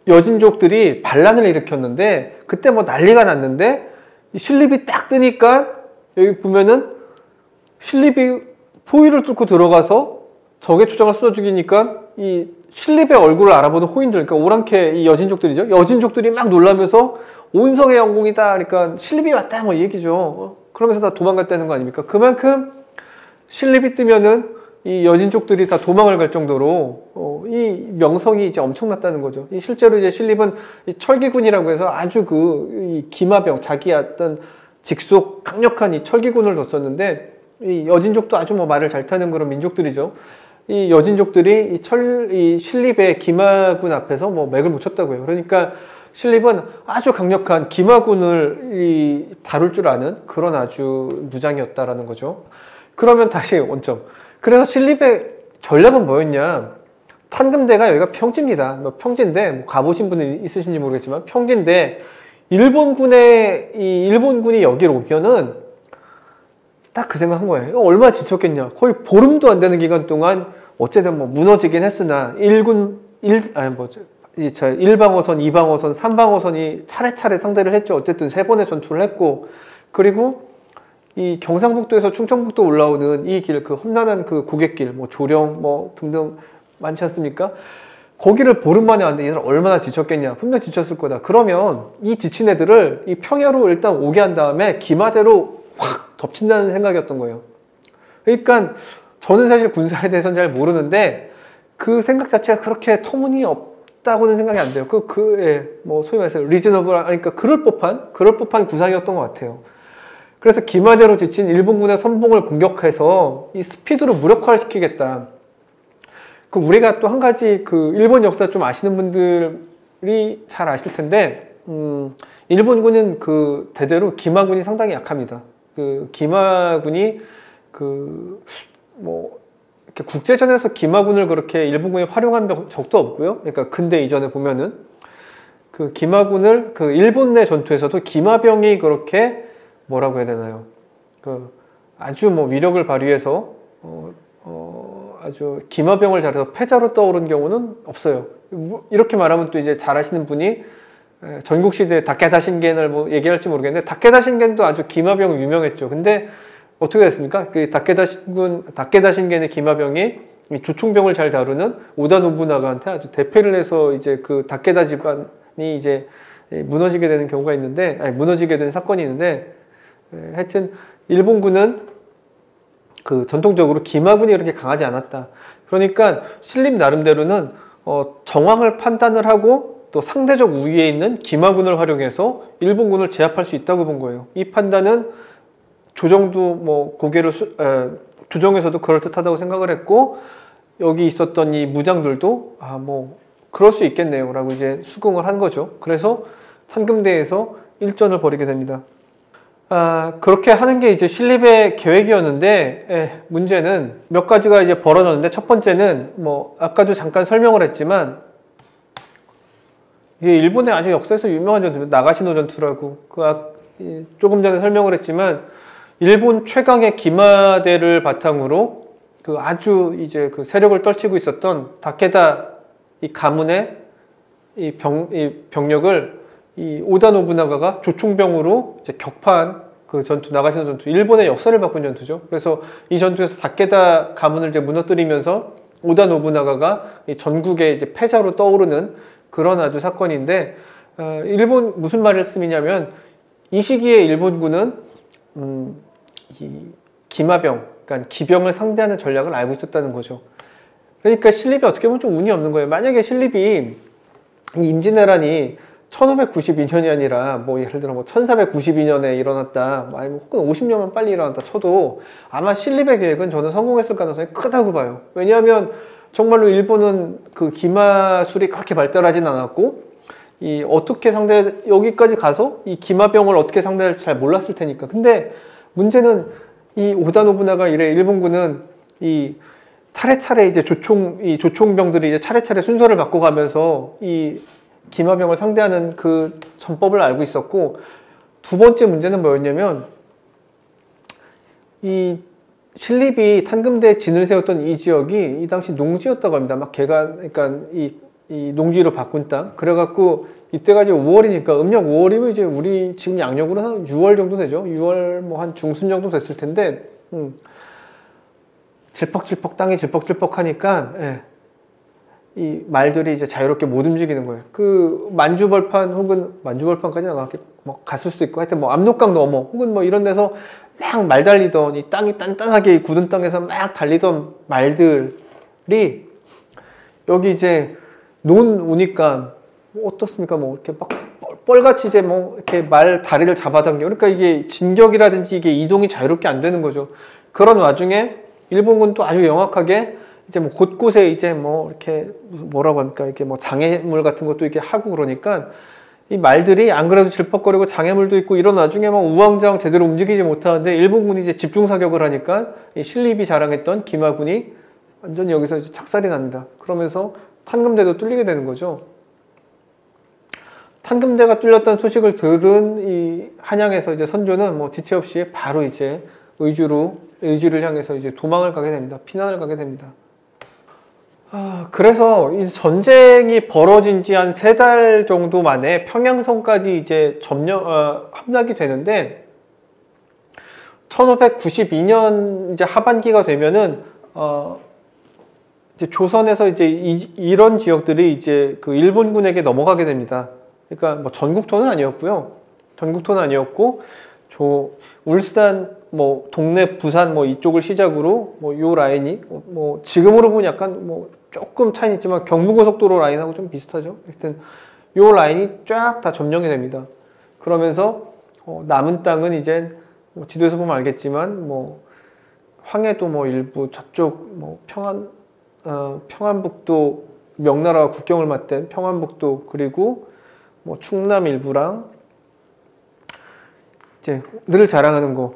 여진족들이 반란을 일으켰는데, 그때 뭐 난리가 났는데, 이 신립이 딱 뜨니까 여기 보면은 신립이 포위를 뚫고 들어가서 적의 초장을 쏘아 죽이니까 이 신립의 얼굴을 알아보는 호인들, 그러니까 오랑캐 이 여진족들이죠. 여진족들이 막 놀라면서 온성의 영웅이다, 그러니까 신립이 왔다, 뭐 이 얘기죠. 그러면서 다 도망갔다는 거 아닙니까? 그만큼 신립이 뜨면은 이 여진족들이 다 도망을 갈 정도로 이 명성이 이제 엄청났다는 거죠. 이 실제로 이제 신립은 이 철기군이라고 해서 아주 이 기마병, 자기의 어떤 직속 강력한 이 철기군을 뒀었는데, 이 여진족도 아주 뭐 말을 잘 타는 그런 민족들이죠. 이 여진족들이 이 신립의 기마군 앞에서 뭐 맥을 못 쳤다고요. 그러니까 신립은 아주 강력한 기마군을 다룰 줄 아는 그런 아주 무장이었다라는 거죠. 그러면 다시 원점. 그래서 신립의 전략은 뭐였냐? 탄금대가 여기가 평지입니다. 뭐 평지인데, 뭐 가보신 분이 있으신지 모르겠지만 평지인데, 일본군이 여기로 오면은 딱 그 생각한 거예요. 얼마나 지쳤겠냐. 거의 보름도 안 되는 기간 동안 어쨌든 뭐 무너지긴 했으나 1방어선, 2방어선, 3방어선이 차례차례 상대를 했죠. 어쨌든 3번의 전투를 했고, 그리고 이 경상북도에서 충청북도 올라오는 이 길, 그 험난한 그 고갯길, 뭐 조령 뭐 등등 많지 않습니까? 거기를 보름 만에 왔는데 얘들 얼마나 지쳤겠냐. 분명 지쳤을 거다. 그러면 이 지친 애들을 이 평야로 일단 오게 한 다음에 기마대로 확 덮친다는 생각이었던 거예요. 그러니까 저는 사실 군사에 대해서는 잘 모르는데 그 생각 자체가 그렇게 터무니없다고는 생각이 안 돼요. 뭐 소위 말해서 리즈너블, 그러니까 그럴 법한 구상이었던 것 같아요. 그래서 기마대로 지친 일본군의 선봉을 공격해서 이 스피드로 무력화를 시키겠다. 그 우리가 또 한 가지 그 일본 역사 좀 아시는 분들이 잘 아실 텐데, 일본군은 그 대대로 기마군이 상당히 약합니다. 그 기마군이 뭐 이렇게 국제전에서 기마군을 그렇게 일본군이 활용한 적도 없고요. 그러니까 근대 이전에 보면은 그 기마군을 그 일본 내 전투에서도 기마병이 그렇게 뭐라고 해야 되나요? 아주 뭐 위력을 발휘해서 아주 기마병을 잘해서 패자로 떠오른 경우는 없어요. 이렇게 말하면 또 이제 잘 아시는 분이 전국시대 다케다 신겐을 뭐 얘기할지 모르겠는데, 다케다 신겐도 아주 기마병 유명했죠. 근데 어떻게 됐습니까? 그 다케다 신겐의 기마병이 이 조총병을 잘 다루는 오다 노부나가한테 아주 대패를 해서 이제 그 다케다 집안이 이제 무너지게 되는 경우가 있는데, 무너지게 된 사건이 있는데, 하여튼 일본군은 그 전통적으로 기마군이 그렇게 강하지 않았다. 그러니까 신립 나름대로는 정황을 판단을 하고 또 상대적 우위에 있는 기마군을 활용해서 일본군을 제압할 수 있다고 본 거예요. 이 판단은 조정도 뭐 고개를 조정에서도 그럴듯하다고 생각을 했고, 여기 있었던 이 무장들도 뭐 그럴 수 있겠네요 라고 이제 수긍을 한 거죠. 그래서 탄금대에서 일전을 벌이게 됩니다. 그렇게 하는 게 이제 신립의 계획이었는데, 문제는 몇 가지가 이제 벌어졌는데, 첫 번째는 뭐 아까도 잠깐 설명을 했지만, 이게 일본의 아주 역사에서 유명한 전투입니다. 나가시노 전투라고. 조금 전에 설명을 했지만, 일본 최강의 기마대를 바탕으로 그 아주 이제 그 세력을 떨치고 있었던 다케다 이 가문의 이 병력을 이 오다 노부나가가 조총병으로 이제 격파한 그 전투, 나가시노 전투, 일본의 역사를 바꾼 전투죠. 그래서 이 전투에서 다케다 가문을 이제 무너뜨리면서 오다 노부나가가 이 전국의 이제 패자로 떠오르는 그런 아주 사건인데, 일본 무슨 말씀이냐면 이 시기에 일본군은 이 기마병, 그러니까 기병을 상대하는 전략을 알고 있었다는 거죠. 그러니까 신립이 어떻게 보면 좀 운이 없는 거예요. 만약에 신립이 이 임진왜란이 1592년이 아니라 뭐 예를 들어 뭐 1492년에 일어났다, 아니면 혹은 50년만 빨리 일어났다 쳐도 아마 신립의 계획은 저는 성공했을 가능성이 크다고 봐요. 왜냐하면 정말로 일본은 그 기마술이 그렇게 발달하진 않았고, 여기까지 가서 이 기마병을 어떻게 상대할지 잘 몰랐을 테니까. 근데 문제는 이 오다 노부나가 이래 일본군은 이 차례차례 이제 조총병들이 이제 차례차례 순서를 바꿔가면서 이 기마병을 상대하는 그 전법을 알고 있었고, 두 번째 문제는 뭐였냐면 이 신립이 탄금대에 진을 세웠던 이 지역이 이 당시 농지였다고 합니다. 막 그러니까 이 농지로 바꾼 땅. 그래갖고 이때가 이제 5월이니까 음력 5월이면 이제 우리 지금 양력으로 한 6월 정도 되죠. 6월 뭐 한 중순 정도 됐을 텐데, 질퍽질퍽 땅이 질퍽질퍽하니까 이 말들이 이제 자유롭게 못 움직이는 거예요. 그 만주벌판 혹은 만주벌판까지는 뭐 갔을 수도 있고 하여튼 뭐 압록강 너머 혹은 뭐 이런 데서 막 말 달리던 이 땅이 단단하게 굳은 땅에서 막 달리던 말들이 여기 이제 논 오니까 뭐 어떻습니까? 뭐 이렇게 막 뻘같이 이제 뭐 이렇게 말 다리를 잡아당겨. 그러니까 이게 진격이라든지 이게 이동이 자유롭게 안 되는 거죠. 그런 와중에 일본군 또 아주 영악하게 이제 뭐 곳곳에 이제 뭐 이렇게 뭐라고 합니까? 이렇게 뭐 장애물 같은 것도 이렇게 하고 그러니까 이 말들이 안 그래도 질퍽거리고 장애물도 있고 이런 와중에 막 우왕좌왕 제대로 움직이지 못하는데 일본군이 이제 집중 사격을 하니까 이 신립이 자랑했던 기마군이 완전히 여기서 이제 착살이 납니다. 그러면서 탄금대도 뚫리게 되는 거죠. 탄금대가 뚫렸다는 소식을 들은 이 한양에서 이제 선조는 뭐 지체 없이 바로 이제 의주를 향해서 이제 도망을 가게 됩니다. 피난을 가게 됩니다. 그래서 이 전쟁이 벌어진 지 한 3달 정도 만에 평양성까지 이제 함락이 되는데 1592년 이제 하반기가 되면은 이제 조선에서 이제 이런 지역들이 이제 그 일본군에게 넘어가게 됩니다. 그러니까 뭐 전국토는 아니었고요. 전국토는 아니었고 울산 뭐 동네 부산 뭐 이쪽을 시작으로 뭐 요 라인이 뭐 지금으로 보면 약간 뭐 조금 차이는 있지만 경부고속도로 라인하고 좀 비슷하죠. 하여튼 요 라인이 쫙 다 점령이 됩니다. 그러면서 남은 땅은 이제 뭐 지도에서 보면 알겠지만 뭐 황해도 뭐 일부 저쪽 뭐 평안북도 명나라와 국경을 맞댄 평안북도 그리고 뭐 충남 일부랑 이제 늘 자랑하는 거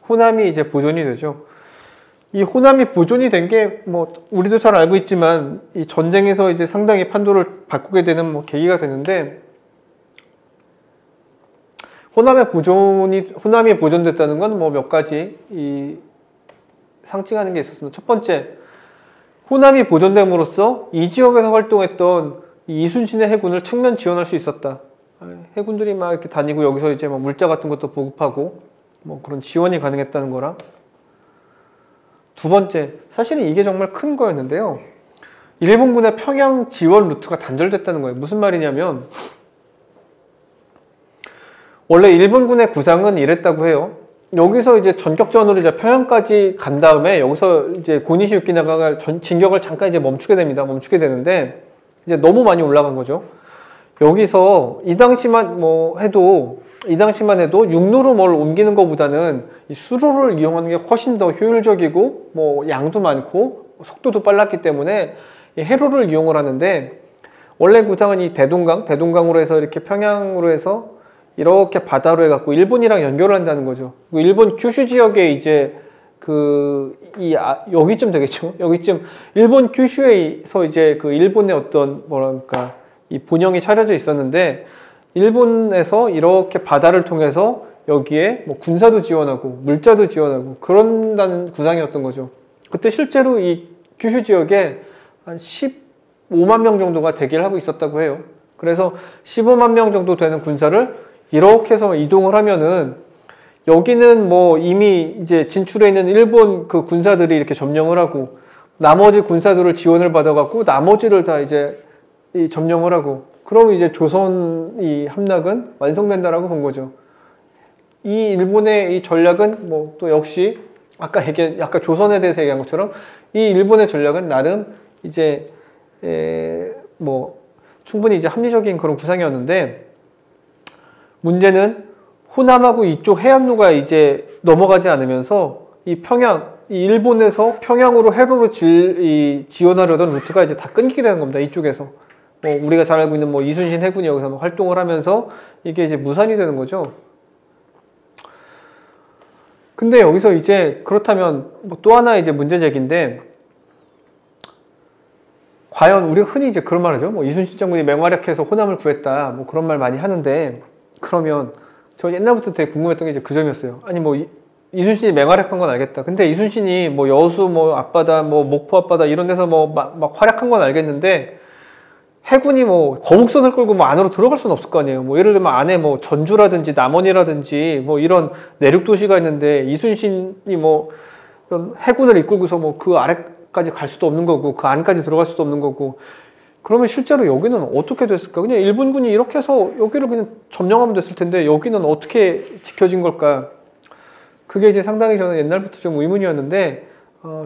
호남이 이제 보존이 되죠. 이 호남이 보존이 된 게 뭐 우리도 잘 알고 있지만 이 전쟁에서 이제 상당히 판도를 바꾸게 되는 뭐 계기가 되는데 호남이 보존됐다는 건 뭐 몇 가지 상징하는 게 있었습니다. 첫 번째, 호남이 보존됨으로써 이 지역에서 활동했던 이순신의 해군을 측면 지원할 수 있었다. 해군들이 막 이렇게 다니고 여기서 이제 뭐 물자 같은 것도 보급하고 뭐 그런 지원이 가능했다는 거랑 두 번째, 사실은 이게 정말 큰 거였는데요. 일본군의 평양 지원 루트가 단절됐다는 거예요. 무슨 말이냐면 원래 일본군의 구상은 이랬다고 해요. 여기서 이제 전격전으로 이제 평양까지 간 다음에 여기서 이제 고니시 유키나가가 진격을 잠깐 이제 멈추게 됩니다. 멈추게 되는데 이제 너무 많이 올라간 거죠. 여기서 이 당시만 해도 육로로 뭘 옮기는 것보다는 이 수로를 이용하는 게 훨씬 더 효율적이고 뭐 양도 많고 속도도 빨랐기 때문에 이 해로를 이용을 하는데 원래 구상은 이 대동강으로 해서 이렇게 평양으로 해서 이렇게 바다로 해갖고 일본이랑 연결을 한다는 거죠. 일본 큐슈 지역에 이제 여기쯤 되겠죠. 여기쯤 일본 큐슈에서 이제 그 일본의 어떤 뭐랄까 이 본영이 차려져 있었는데 일본에서 이렇게 바다를 통해서 여기에 뭐 군사도 지원하고 물자도 지원하고 그런다는 구상이었던 거죠. 그때 실제로 이 큐슈 지역에 한 15만 명 정도가 대기를 하고 있었다고 해요. 그래서 15만 명 정도 되는 군사를 이렇게 해서 이동을 하면은 여기는 뭐 이미 이제 진출해 있는 일본 그 군사들이 이렇게 점령을 하고 나머지 군사들을 지원을 받아갖고 나머지를 다 이제 점령을 하고 그러면 이제 조선 이 함락은 완성된다라고 본 거죠. 이 일본의 이 전략은 뭐 또 역시 아까 조선에 대해서 얘기한 것처럼 이 일본의 전략은 나름 이제 뭐 충분히 이제 합리적인 그런 구상이었는데 문제는 호남하고 이쪽 해안로가 이제 넘어가지 않으면서 이 일본에서 평양으로 해로로 지원하려던 루트가 이제 다 끊기게 되는 겁니다. 이쪽에서. 뭐 우리가 잘 알고 있는 뭐 이순신 해군이 여기서 뭐 활동을 하면서 이게 이제 무산이 되는 거죠. 근데 여기서 이제 그렇다면 뭐 또 하나 이제 문제 제기인데 과연 우리가 흔히 이제 그런 말 하죠. 뭐 이순신 장군이 맹활약해서 호남을 구했다. 뭐 그런 말 많이 하는데 그러면 저 옛날부터 되게 궁금했던 게 이제 그 점이었어요. 아니 뭐 이순신이 맹활약한 건 알겠다. 근데 이순신이 뭐 여수 뭐 앞바다 뭐 목포 앞바다 이런 데서 뭐 막 활약한 건 알겠는데 해군이 뭐 거북선을 끌고 뭐 안으로 들어갈 수는 없을 거 아니에요. 뭐 예를 들면 안에 뭐 전주라든지 남원이라든지 뭐 이런 내륙 도시가 있는데 이순신이 뭐 이런 해군을 이끌고서 뭐 그 아래 까지 갈 수도 없는 거고 그 안까지 들어갈 수도 없는 거고 그러면 실제로 여기는 어떻게 됐을까? 그냥 일본군이 이렇게 해서 여기를 그냥 점령하면 됐을 텐데 여기는 어떻게 지켜진 걸까? 그게 이제 상당히 저는 옛날부터 좀 의문이었는데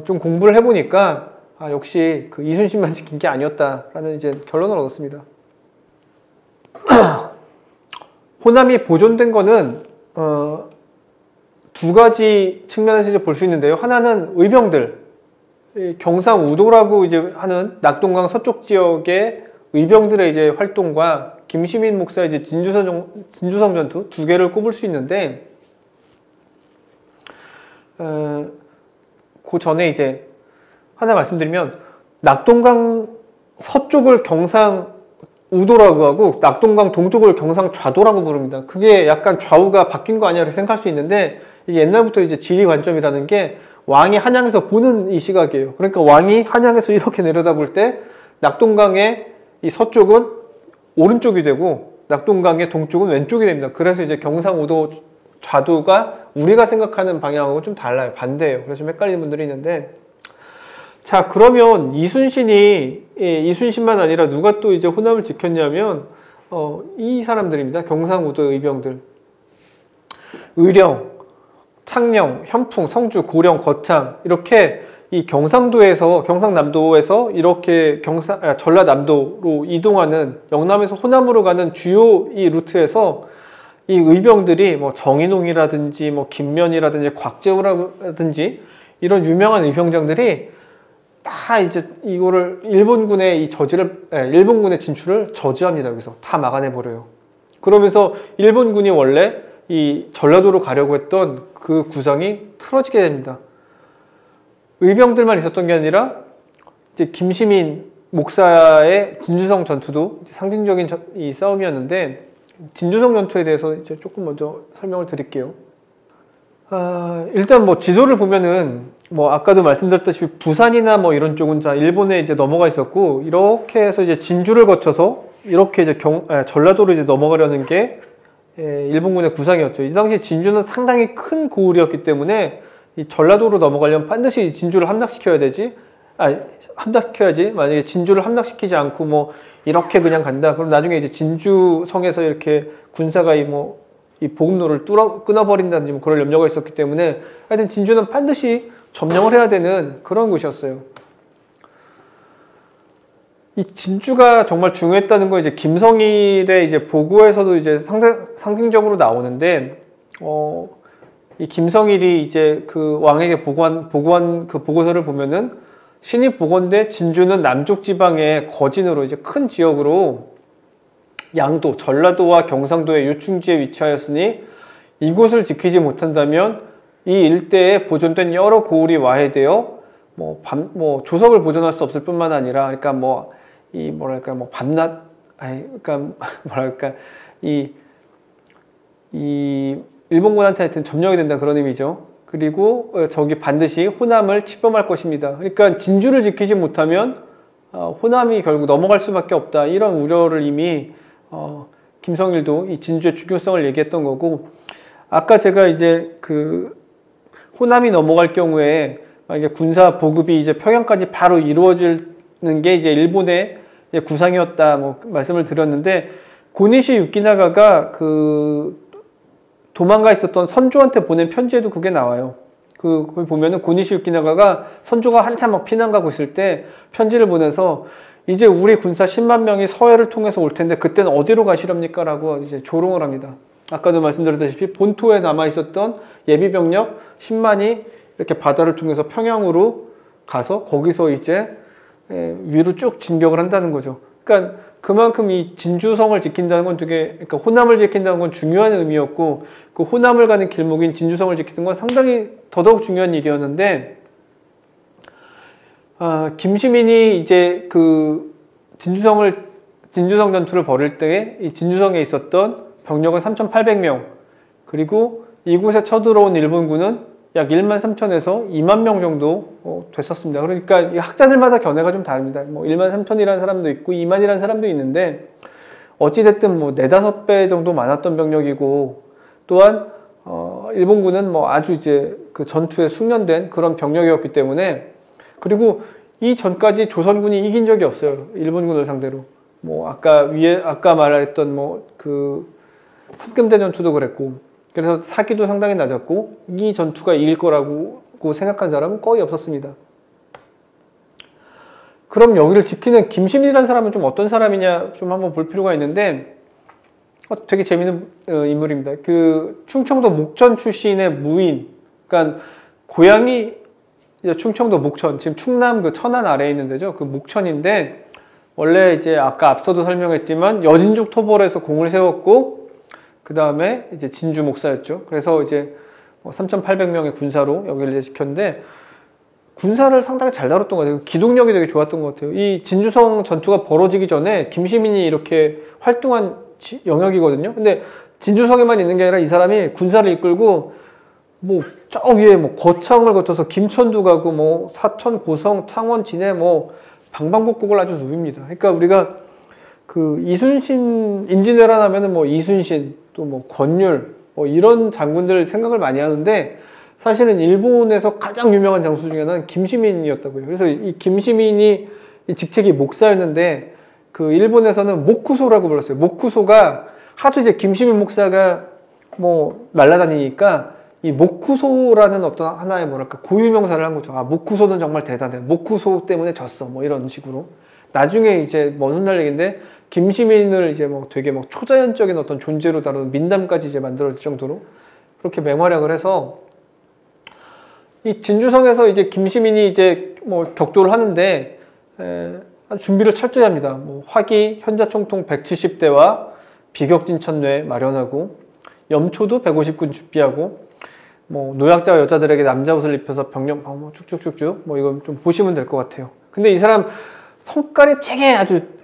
좀 공부를 해보니까 역시 그 이순신만 지킨 게 아니었다라는 이제 결론을 얻었습니다. 호남이 보존된 거는 두 가지 측면에서 이제 볼 수 있는데요. 하나는 의병들, 경상우도라고 이제 하는 낙동강 서쪽 지역의 의병들의 이제 활동과 김시민 목사의 이제 진주성 전투 두 개를 꼽을 수 있는데, 그 전에 이제 하나 말씀드리면 낙동강 서쪽을 경상우도라고 하고 낙동강 동쪽을 경상좌도라고 부릅니다. 그게 약간 좌우가 바뀐 거 아니야 이렇게 생각할 수 있는데 이게 옛날부터 이제 지리 관점이라는 게 왕이 한양에서 보는 이 시각이에요. 그러니까 왕이 한양에서 이렇게 내려다볼 때 낙동강의 이 서쪽은 오른쪽이 되고 낙동강의 동쪽은 왼쪽이 됩니다. 그래서 이제 경상우도 좌도가 우리가 생각하는 방향하고 좀 달라요. 반대예요. 그래서 좀 헷갈리는 분들이 있는데, 자, 그러면 이순신만 아니라 누가 또 이제 호남을 지켰냐면 이 사람들입니다. 경상우도 의병들. 의령, 창녕, 현풍, 성주, 고령, 거창 이렇게 이 경상남도에서 이렇게 전라남도로 이동하는 영남에서 호남으로 가는 주요 이 루트에서 이 의병들이 뭐 정인홍이라든지 뭐 김면이라든지 곽재우라든지 이런 유명한 의병장들이 다 이제 이거를 일본군의 진출을 저지합니다. 여기서 다 막아내 버려요. 그러면서 일본군이 원래 이 전라도로 가려고 했던 그 구상이 틀어지게 됩니다. 의병들만 있었던 게 아니라 이제 김시민 목사의 진주성 전투도 상징적인 이 싸움이었는데, 진주성 전투에 대해서 이제 조금 먼저 설명을 드릴게요. 일단 뭐 지도를 보면은 뭐 아까도 말씀드렸다시피 부산이나 뭐 이런 쪽은 자 일본에 이제 넘어가 있었고, 이렇게 해서 이제 진주를 거쳐서 이렇게 이제 전라도로 이제 넘어가려는 게 일본군의 구상이었죠. 이 당시 진주는 상당히 큰 고을이었기 때문에 이 전라도로 넘어가려면 반드시 진주를 함락시켜야지. 만약에 진주를 함락시키지 않고 뭐 이렇게 그냥 간다. 그럼 나중에 이제 진주성에서 이렇게 군사가 이 보급로를 끊어버린다든지 뭐 그럴 염려가 있었기 때문에 하여튼 진주는 반드시 점령을 해야 되는 그런 곳이었어요. 이 진주가 정말 중요했다는 거 이제 김성일의 이제 보고에서도 이제 상징적으로 나오는데, 이 김성일이 이제 그 왕에게 보고한 그 보고서를 보면은 신이 보건대 진주는 남쪽 지방의 거진으로 이제 큰 지역으로 양도, 전라도와 경상도의 요충지에 위치하였으니 이곳을 지키지 못한다면 이 일대에 보존된 여러 고을이 와해되어 조석을 보존할 수 없을 뿐만 아니라, 그러니까 이 일본군한테 하여튼 점령이 된다 그런 의미죠. 그리고 저기 반드시 호남을 침범할 것입니다. 그러니까 진주를 지키지 못하면 호남이 결국 넘어갈 수밖에 없다, 이런 우려를 이미 김성일도 이 진주의 중요성을 얘기했던 거고, 아까 제가 이제 그 호남이 넘어갈 경우에 만약에 군사 보급이 이제 평양까지 바로 이루어지는 게 이제 일본의 구상이었다 뭐 말씀을 드렸는데, 고니시 유키나가가 그 도망가 있었던 선조한테 보낸 편지에도 그게 나와요. 거기 보면은 고니시 유키나가가 선조가 한참 막 피난 가고 있을 때 편지를 보내서 이제 우리 군사 10만 명이 서해를 통해서 올 텐데 그때는 어디로 가시렵니까? 라고 이제 조롱을 합니다. 아까도 말씀드렸다시피 본토에 남아 있었던 예비병력 10만이 이렇게 바다를 통해서 평양으로 가서 거기서 이제 위로 쭉 진격을 한다는 거죠. 그러니까 그만큼 이 진주성을 지킨다는 건 그러니까 호남을 지킨다는 건 중요한 의미였고, 그 호남을 가는 길목인 진주성을 지키는 건 상당히 더더욱 중요한 일이었는데, 김시민이 이제 그 진주성 전투를 벌일 때에 이 진주성에 있었던 병력은 3,800명, 그리고 이곳에 쳐들어온 일본군은 약 1만 3천에서 2만 명 정도 됐었습니다. 그러니까 이 학자들마다 견해가 좀 다릅니다. 뭐 1만 3천이라는 사람도 있고 2만이라는 사람도 있는데, 어찌됐든 뭐 4-5배 정도 많았던 병력이고, 또한 일본군은 뭐 아주 이제 그 전투에 숙련된 그런 병력이었기 때문에, 그리고 이 전까지 조선군이 이긴 적이 없어요. 일본군을 상대로. 뭐 아까 말했던 뭐 그 탑금대 전투도 그랬고, 그래서 사기도 상당히 낮았고 이 전투가 이길 거라고 생각한 사람은 거의 없었습니다. 그럼 여기를 지키는 김시민이라는 사람은 좀 어떤 사람이냐 좀 한번 볼 필요가 있는데, 되게 재밌는 인물입니다. 그 충청도 목천 출신의 무인, 그러니까 고향이 충청도 목천, 지금 충남 그 천안 아래에 있는 데죠. 그 목천인데 원래 이제 아까 앞서도 설명했지만 여진족 토벌에서 공을 세웠고 그 다음에 이제 진주 목사였죠. 그래서 이제 3,800명의 군사로 여기를 이제 지켰는데 군사를 상당히 잘 다뤘던 것 같아요. 기동력이 되게 좋았던 것 같아요. 이 진주성 전투가 벌어지기 전에 김시민이 이렇게 활동한 영역이거든요. 근데 진주성에만 있는 게 아니라 이 사람이 군사를 이끌고 뭐 저 위에 뭐 거창을 거쳐서 김천도 가고 뭐 사천, 고성, 창원, 진해 뭐 방방곡곡을 아주 누빕니다. 그러니까 우리가 그 이순신, 임진왜란 하면은 뭐 이순신 또 뭐 권율 뭐 이런 장군들 생각을 많이 하는데 사실은 일본에서 가장 유명한 장수 중에 하나는 김시민이었다고요. 그래서 이 김시민이 이 직책이 목사였는데 그 일본에서는 모쿠소라고 불렀어요. 모쿠소가 하도 이제 김시민 목사가 뭐 날아다니니까 이 모쿠소라는 어떤 하나의 뭐랄까 고유명사를 한 거죠. 아, 모쿠소는 정말 대단해. 모쿠소 때문에 졌어. 뭐 이런 식으로. 나중에 이제 먼 훗날 얘기인데 김시민을 이제 뭐 되게 뭐 초자연적인 어떤 존재로 다루는 민담까지 이제 만들어질 정도로 그렇게 맹활약을 해서 이 진주성에서 이제 김시민이 이제 뭐 격돌을 하는데 준비를 철저히 합니다. 뭐 화기, 현자총통 170대와 비격진천뇌 마련하고 염초도 150군 준비하고 뭐 노약자와 여자들에게 남자 옷을 입혀서 병력 뭐 쭉쭉쭉쭉 뭐 이거 좀 보시면 될 것 같아요. 근데 이 사람 성깔이 되게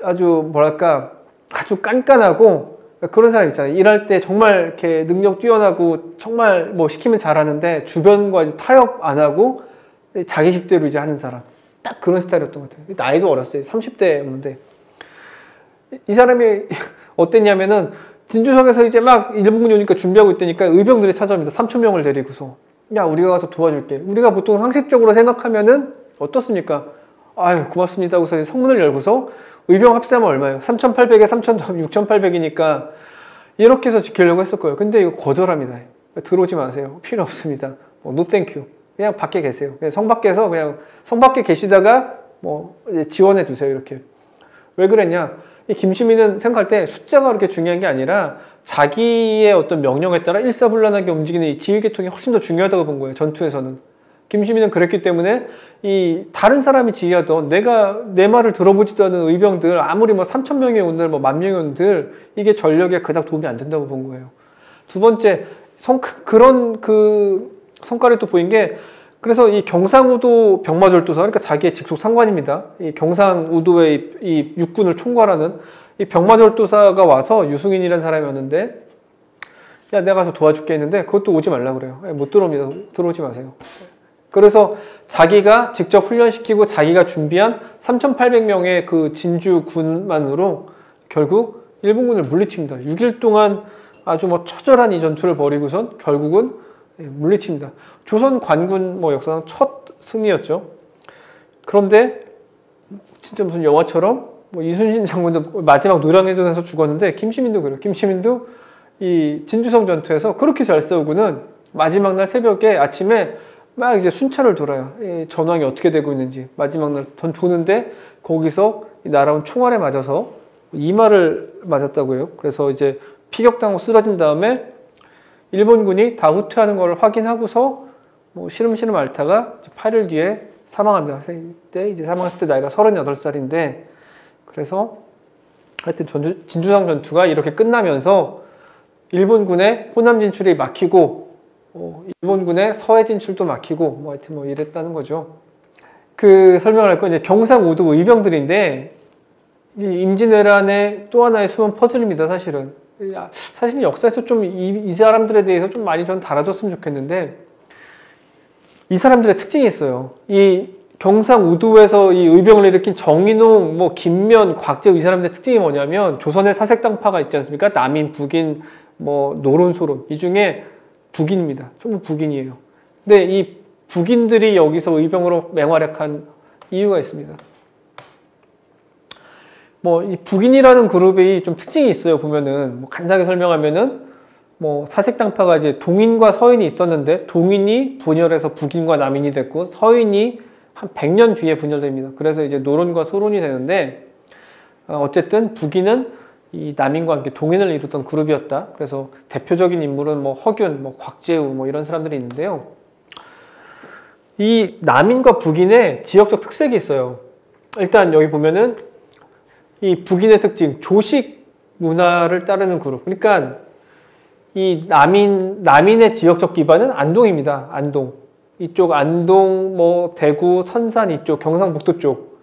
아주 뭐랄까 아주 깐깐하고 그런 사람 있잖아요. 일할 때 정말 이렇게 능력 뛰어나고 정말 뭐 시키면 잘하는데 주변과 이제 타협 안 하고 자기 식대로 이제 하는 사람. 딱 그런 스타일이었던 것 같아요. 나이도 어렸어요. 30대였는데 이 사람이 어땠냐면은 진주성에서 이제 막 일본군이 오니까 준비하고 있다니까 의병들이 찾아옵니다. 3,000명을 데리고서 야 우리가 가서 도와줄게. 우리가 보통 상식적으로 생각하면은 어떻습니까? 아유 고맙습니다 하고서 성문을 열고서 의병 합세하면 얼마예요? 3,800에 3,000 더하면 6,800이니까 이렇게 해서 지키려고 했을 거예요. 근데 이거 거절합니다. 들어오지 마세요. 필요 없습니다. 노 땡큐. 그냥 밖에 계세요. 그냥 성 밖에서 그냥 성 밖에 계시다가 뭐 지원해 주세요. 이렇게. 왜 그랬냐? 이 김시민은 생각할 때 숫자가 그렇게 중요한 게 아니라 자기의 어떤 명령에 따라 일사불란하게 움직이는 이 지휘계통이 훨씬 더 중요하다고 본 거예요. 전투에서는. 김시민은 그랬기 때문에 이 다른 사람이 지휘하던 내가 내 말을 들어보지도 않은 의병들 아무리 뭐 3,000명이 온들 뭐 10,000명이 온들 이게 전력에 그닥 도움이 안 된다고 본 거예요. 두 번째 그런 그 성과를 또 보인 게 그래서 이 경상우도 병마절도사 그러니까 자기의 직속 상관입니다. 이 경상우도의 이 육군을 총괄하는 이 병마절도사가 와서 유승인이라는 사람이었는데 야 내가 가서 도와줄게 했는데 그것도 오지 말라 그래요. 못 들어옵니다. 들어오지 마세요. 그래서 자기가 직접 훈련시키고 자기가 준비한 3,800명의 그 진주군만으로 결국 일본군을 물리칩니다. 6일 동안 아주 뭐 처절한 이 전투를 벌이고선 결국은 물리칩니다. 조선 관군 뭐 역사상 첫 승리였죠. 그런데 진짜 무슨 영화처럼 뭐 이순신 장군도 마지막 노량해전에서 죽었는데 김시민도 그래요. 김시민도 이 진주성 전투에서 그렇게 잘 싸우고는 마지막 날 새벽에 아침에 막 이제 순찰을 돌아요. 이 전황이 어떻게 되고 있는지 마지막 날 도는데 거기서 날아온 총알에 맞아서 이마를 맞았다고 해요. 그래서 이제 피격당하고 쓰러진 다음에 일본군이 다 후퇴하는 걸 확인하고서 뭐 시름시름 앓다가 8일 뒤에 사망합니다. 그때 이제 사망했을 때 나이가 38살인데 그래서 하여튼 진주성 전투가 이렇게 끝나면서 일본군의 호남 진출이 막히고 일본군의 서해 진출도 막히고 뭐 하여튼 뭐 이랬다는 거죠. 그 설명을 할 건 이제 경상우도 의병들인데 이 임진왜란의 또 하나의 숨은 퍼즐입니다. 사실은 역사에서 좀 이 사람들에 대해서 좀 많이 전 달아줬으면 좋겠는데 이 사람들의 특징이 있어요. 이 경상우도에서 이 의병을 일으킨 정인홍, 뭐 김면, 곽재우 이 사람들의 특징이 뭐냐면 조선의 사색당파가 있지 않습니까? 남인, 북인, 뭐 노론소론 이 중에 북인입니다. 전부 북인이에요. 근데 이 북인들이 여기서 의병으로 맹활약한 이유가 있습니다. 뭐 이 북인이라는 그룹이 좀 특징이 있어요. 보면은 뭐 간단하게 설명하면은 뭐 사색당파가 이제 동인과 서인이 있었는데 동인이 분열해서 북인과 남인이 됐고 서인이 한 100년 뒤에 분열됩니다. 그래서 이제 노론과 소론이 되는데 어쨌든 북인은 이 남인과 함께 동인을 이루던 그룹이었다. 그래서 대표적인 인물은 뭐 허균, 뭐 곽재우 뭐 이런 사람들이 있는데요. 이 남인과 북인의 지역적 특색이 있어요. 일단 여기 보면은 이 북인의 특징, 조식 문화를 따르는 그룹. 그러니까 이 남인의 지역적 기반은 안동입니다. 안동. 이쪽 안동, 뭐 대구, 선산 이쪽, 경상북도 쪽.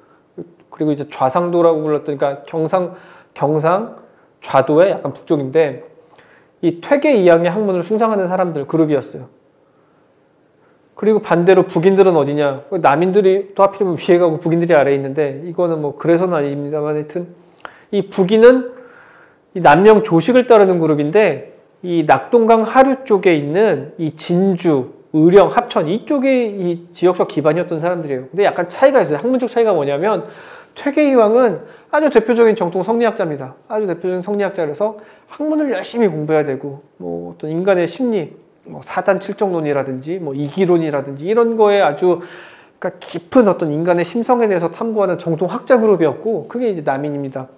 그리고 이제 좌상도라고 불렀던, 그러니까 경상, 좌도의 약간 북쪽인데 이 퇴계 이항의 학문을 숭상하는 사람들 그룹이었어요. 그리고 반대로 북인들은 어디냐? 남인들이 또 하필이면 위에 가고 북인들이 아래에 있는데 이거는 뭐 그래서는 아닙니다만 하여튼 이 북인은 이 남명 조식을 따르는 그룹인데 이 낙동강 하류 쪽에 있는 이 진주, 의령, 합천 이쪽에 이 지역적 기반이었던 사람들이에요. 근데 약간 차이가 있어요. 학문적 차이가 뭐냐면 퇴계이황은 아주 대표적인 정통 성리학자입니다. 아주 대표적인 성리학자라서 학문을 열심히 공부해야 되고 뭐 어떤 인간의 심리 뭐 사단 칠정론이라든지 뭐 이기론이라든지 이런 거에 아주 그러니까 깊은 어떤 인간의 심성에 대해서 탐구하는 정통 학자 그룹이었고 그게 이제 남인입니다.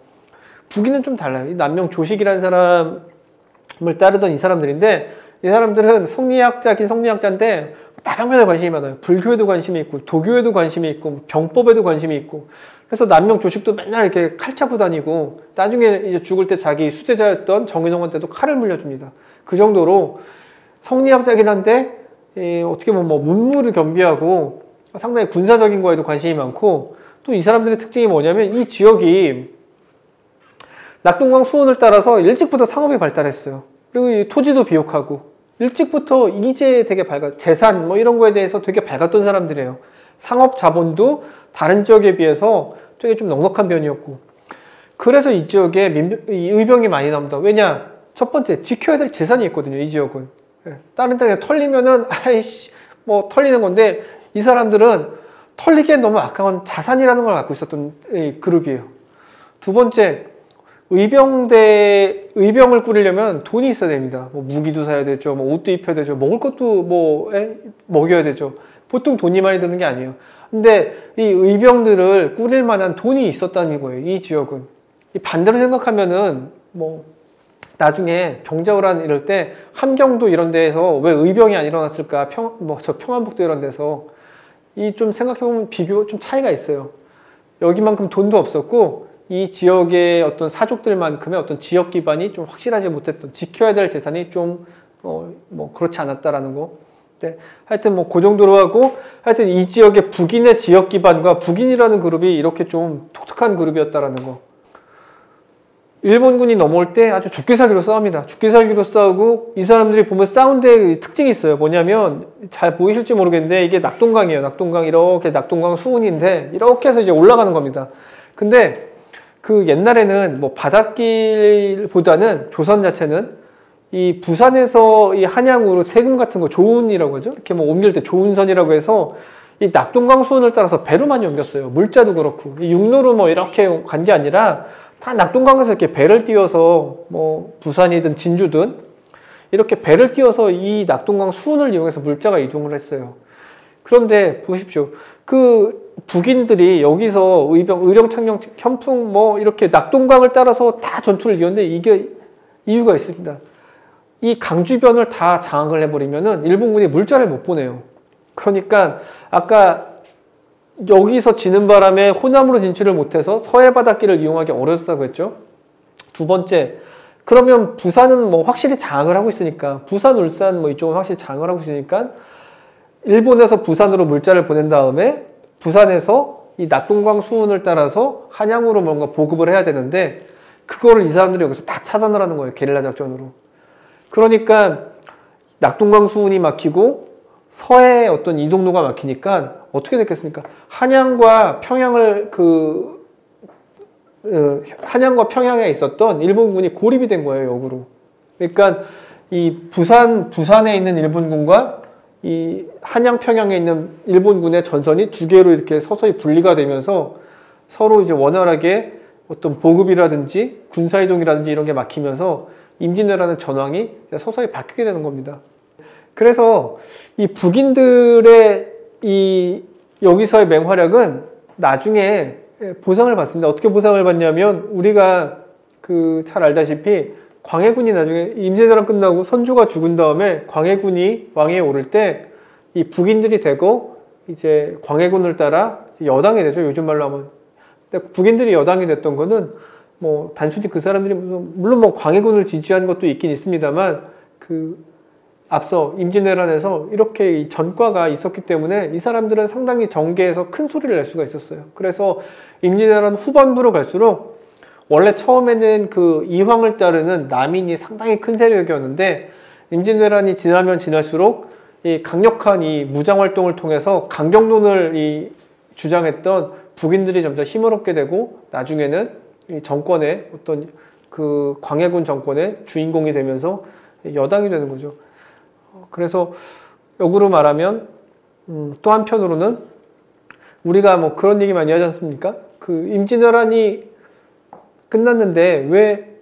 북인은 좀 달라요. 이 남명 조식이라는 사람을 따르던 이 사람들인데 이 사람들은 성리학자긴 성리학자인데 다방면에 관심이 많아요. 불교에도 관심이 있고 도교에도 관심이 있고 병법에도 관심이 있고 그래서 남명 조식도 맨날 이렇게 칼 차고 다니고 나중에 이제 죽을 때 자기 수제자였던 정인홍한테도 칼을 물려줍니다. 그 정도로 성리학자긴 한데 어떻게 보면 뭐 문무를 겸비하고 상당히 군사적인 거에도 관심이 많고 또 이 사람들의 특징이 뭐냐면 이 지역이 낙동강 수원을 따라서 일찍부터 상업이 발달했어요. 그리고 이 토지도 비옥하고 일찍부터 이제 되게 재산 뭐 이런 거에 대해서 되게 밝았던 사람들이에요. 상업 자본도 다른 지역에 비해서 되게 좀 넉넉한 편이었고 그래서 이 지역에 의병이 많이 나옵니다. 왜냐? 첫 번째 지켜야 될 재산이 있거든요. 이 지역은 다른 땅에 털리면은 아이씨 뭐 털리는 건데 이 사람들은 털리기엔 너무 아까운 자산이라는 걸 갖고 있었던 그룹이에요. 두 번째 의병을 꾸리려면 돈이 있어야 됩니다. 뭐 무기도 사야 되죠. 뭐 옷도 입혀야 되죠. 먹을 것도 뭐 먹여야 되죠. 보통 돈이 많이 드는 게 아니에요. 근데 이 의병들을 꾸릴 만한 돈이 있었다는 거예요. 이 지역은. 이 반대로 생각하면은 뭐 나중에 병자호란 이럴 때 함경도 이런 데에서 왜 의병이 안 일어났을까? 평안북도 이런 데서 이 좀 생각해보면 비교 좀 차이가 있어요. 여기만큼 돈도 없었고 이 지역의 어떤 사족들만큼의 어떤 지역 기반이 좀 확실하지 못했던 지켜야 될 재산이 좀 뭐 그렇지 않았다라는 거. 네. 하여튼 뭐 그 정도로 하고 하여튼 이 지역의 북인의 지역 기반과 북인이라는 그룹이 이렇게 좀 독특한 그룹이었다라는 거. 일본군이 넘어올 때 아주 죽기 살기로 싸웁니다. 죽기 살기로 싸우고 이 사람들이 보면 싸운 데 특징이 있어요. 뭐냐면 잘 보이실지 모르겠는데 이게 낙동강이에요. 낙동강 이렇게 낙동강 수운인데 이렇게 해서 이제 올라가는 겁니다. 근데 그 옛날에는 뭐 바닷길보다는 조선 자체는 이 부산에서 이 한양으로 세금 같은 거 조운이라고 하죠. 이렇게 뭐 옮길 때 조운선이라고 해서 이 낙동강 수운을 따라서 배로 많이 옮겼어요. 물자도 그렇고 이 육로로 뭐 이렇게 간 게 아니라 다 낙동강에서 이렇게 배를 띄워서 뭐 부산이든 진주든 이렇게 배를 띄워서 이 낙동강 수운을 이용해서 물자가 이동을 했어요. 그런데 보십시오. 그 북인들이 여기서 의령, 창녕, 현풍 뭐 이렇게 낙동강을 따라서 다 전투를 이었는데 이게 이유가 있습니다. 이 강 주변을 다 장악을 해버리면은 일본군이 물자를 못 보내요. 그러니까 아까 여기서 지는 바람에 호남으로 진출을 못해서 서해 바닷길을 이용하기 어려웠다고 했죠. 두 번째, 그러면 부산은 뭐 확실히 장악을 하고 있으니까 부산, 울산 뭐 이쪽은 확실히 장악을 하고 있으니까 일본에서 부산으로 물자를 보낸 다음에 부산에서 이 낙동강 수운을 따라서 한양으로 뭔가 보급을 해야 되는데 그거를 이 사람들이 여기서 다 차단을 하는 거예요. 게릴라 작전으로. 그러니까 낙동강 수운이 막히고 서해 어떤 이동로가 막히니까 어떻게 됐겠습니까? 한양과 평양에 있었던 일본군이 고립이 된 거예요, 역으로. 그러니까 이 부산에 있는 일본군과 이 한양 평양에 있는 일본군의 전선이 두 개로 이렇게 서서히 분리가 되면서 서로 이제 원활하게 어떤 보급이라든지 군사이동이라든지 이런 게 막히면서 임진왜란의 전황이 서서히 바뀌게 되는 겁니다. 그래서 이 북인들의 이 여기서의 맹활약은 나중에 보상을 받습니다. 어떻게 보상을 받냐면 우리가 그 잘 알다시피 광해군이 나중에 임진왜란 끝나고 선조가 죽은 다음에 광해군이 왕위에 오를 때 이 북인들이 되고 이제 광해군을 따라 여당이 되죠. 요즘 말로 하면. 근데 북인들이 여당이 됐던 거는 뭐 단순히 그 사람들이 물론 뭐 광해군을 지지한 것도 있긴 있습니다만 그 앞서 임진왜란에서 이렇게 이 전과가 있었기 때문에 이 사람들은 상당히 정계에서 큰 소리를 낼 수가 있었어요. 그래서 임진왜란 후반부로 갈수록 원래 처음에는 그 이황을 따르는 남인이 상당히 큰 세력이었는데 임진왜란이 지나면 지날수록 이 강력한 이 무장 활동을 통해서 강경론을 주장했던 북인들이 점점 힘을 얻게 되고 나중에는 이 정권의 어떤 그 광해군 정권의 주인공이 되면서 여당이 되는 거죠. 그래서 역으로 말하면 또 한편으로는 우리가 뭐 그런 얘기 많이 하지 않습니까? 그 임진왜란이 끝났는데 왜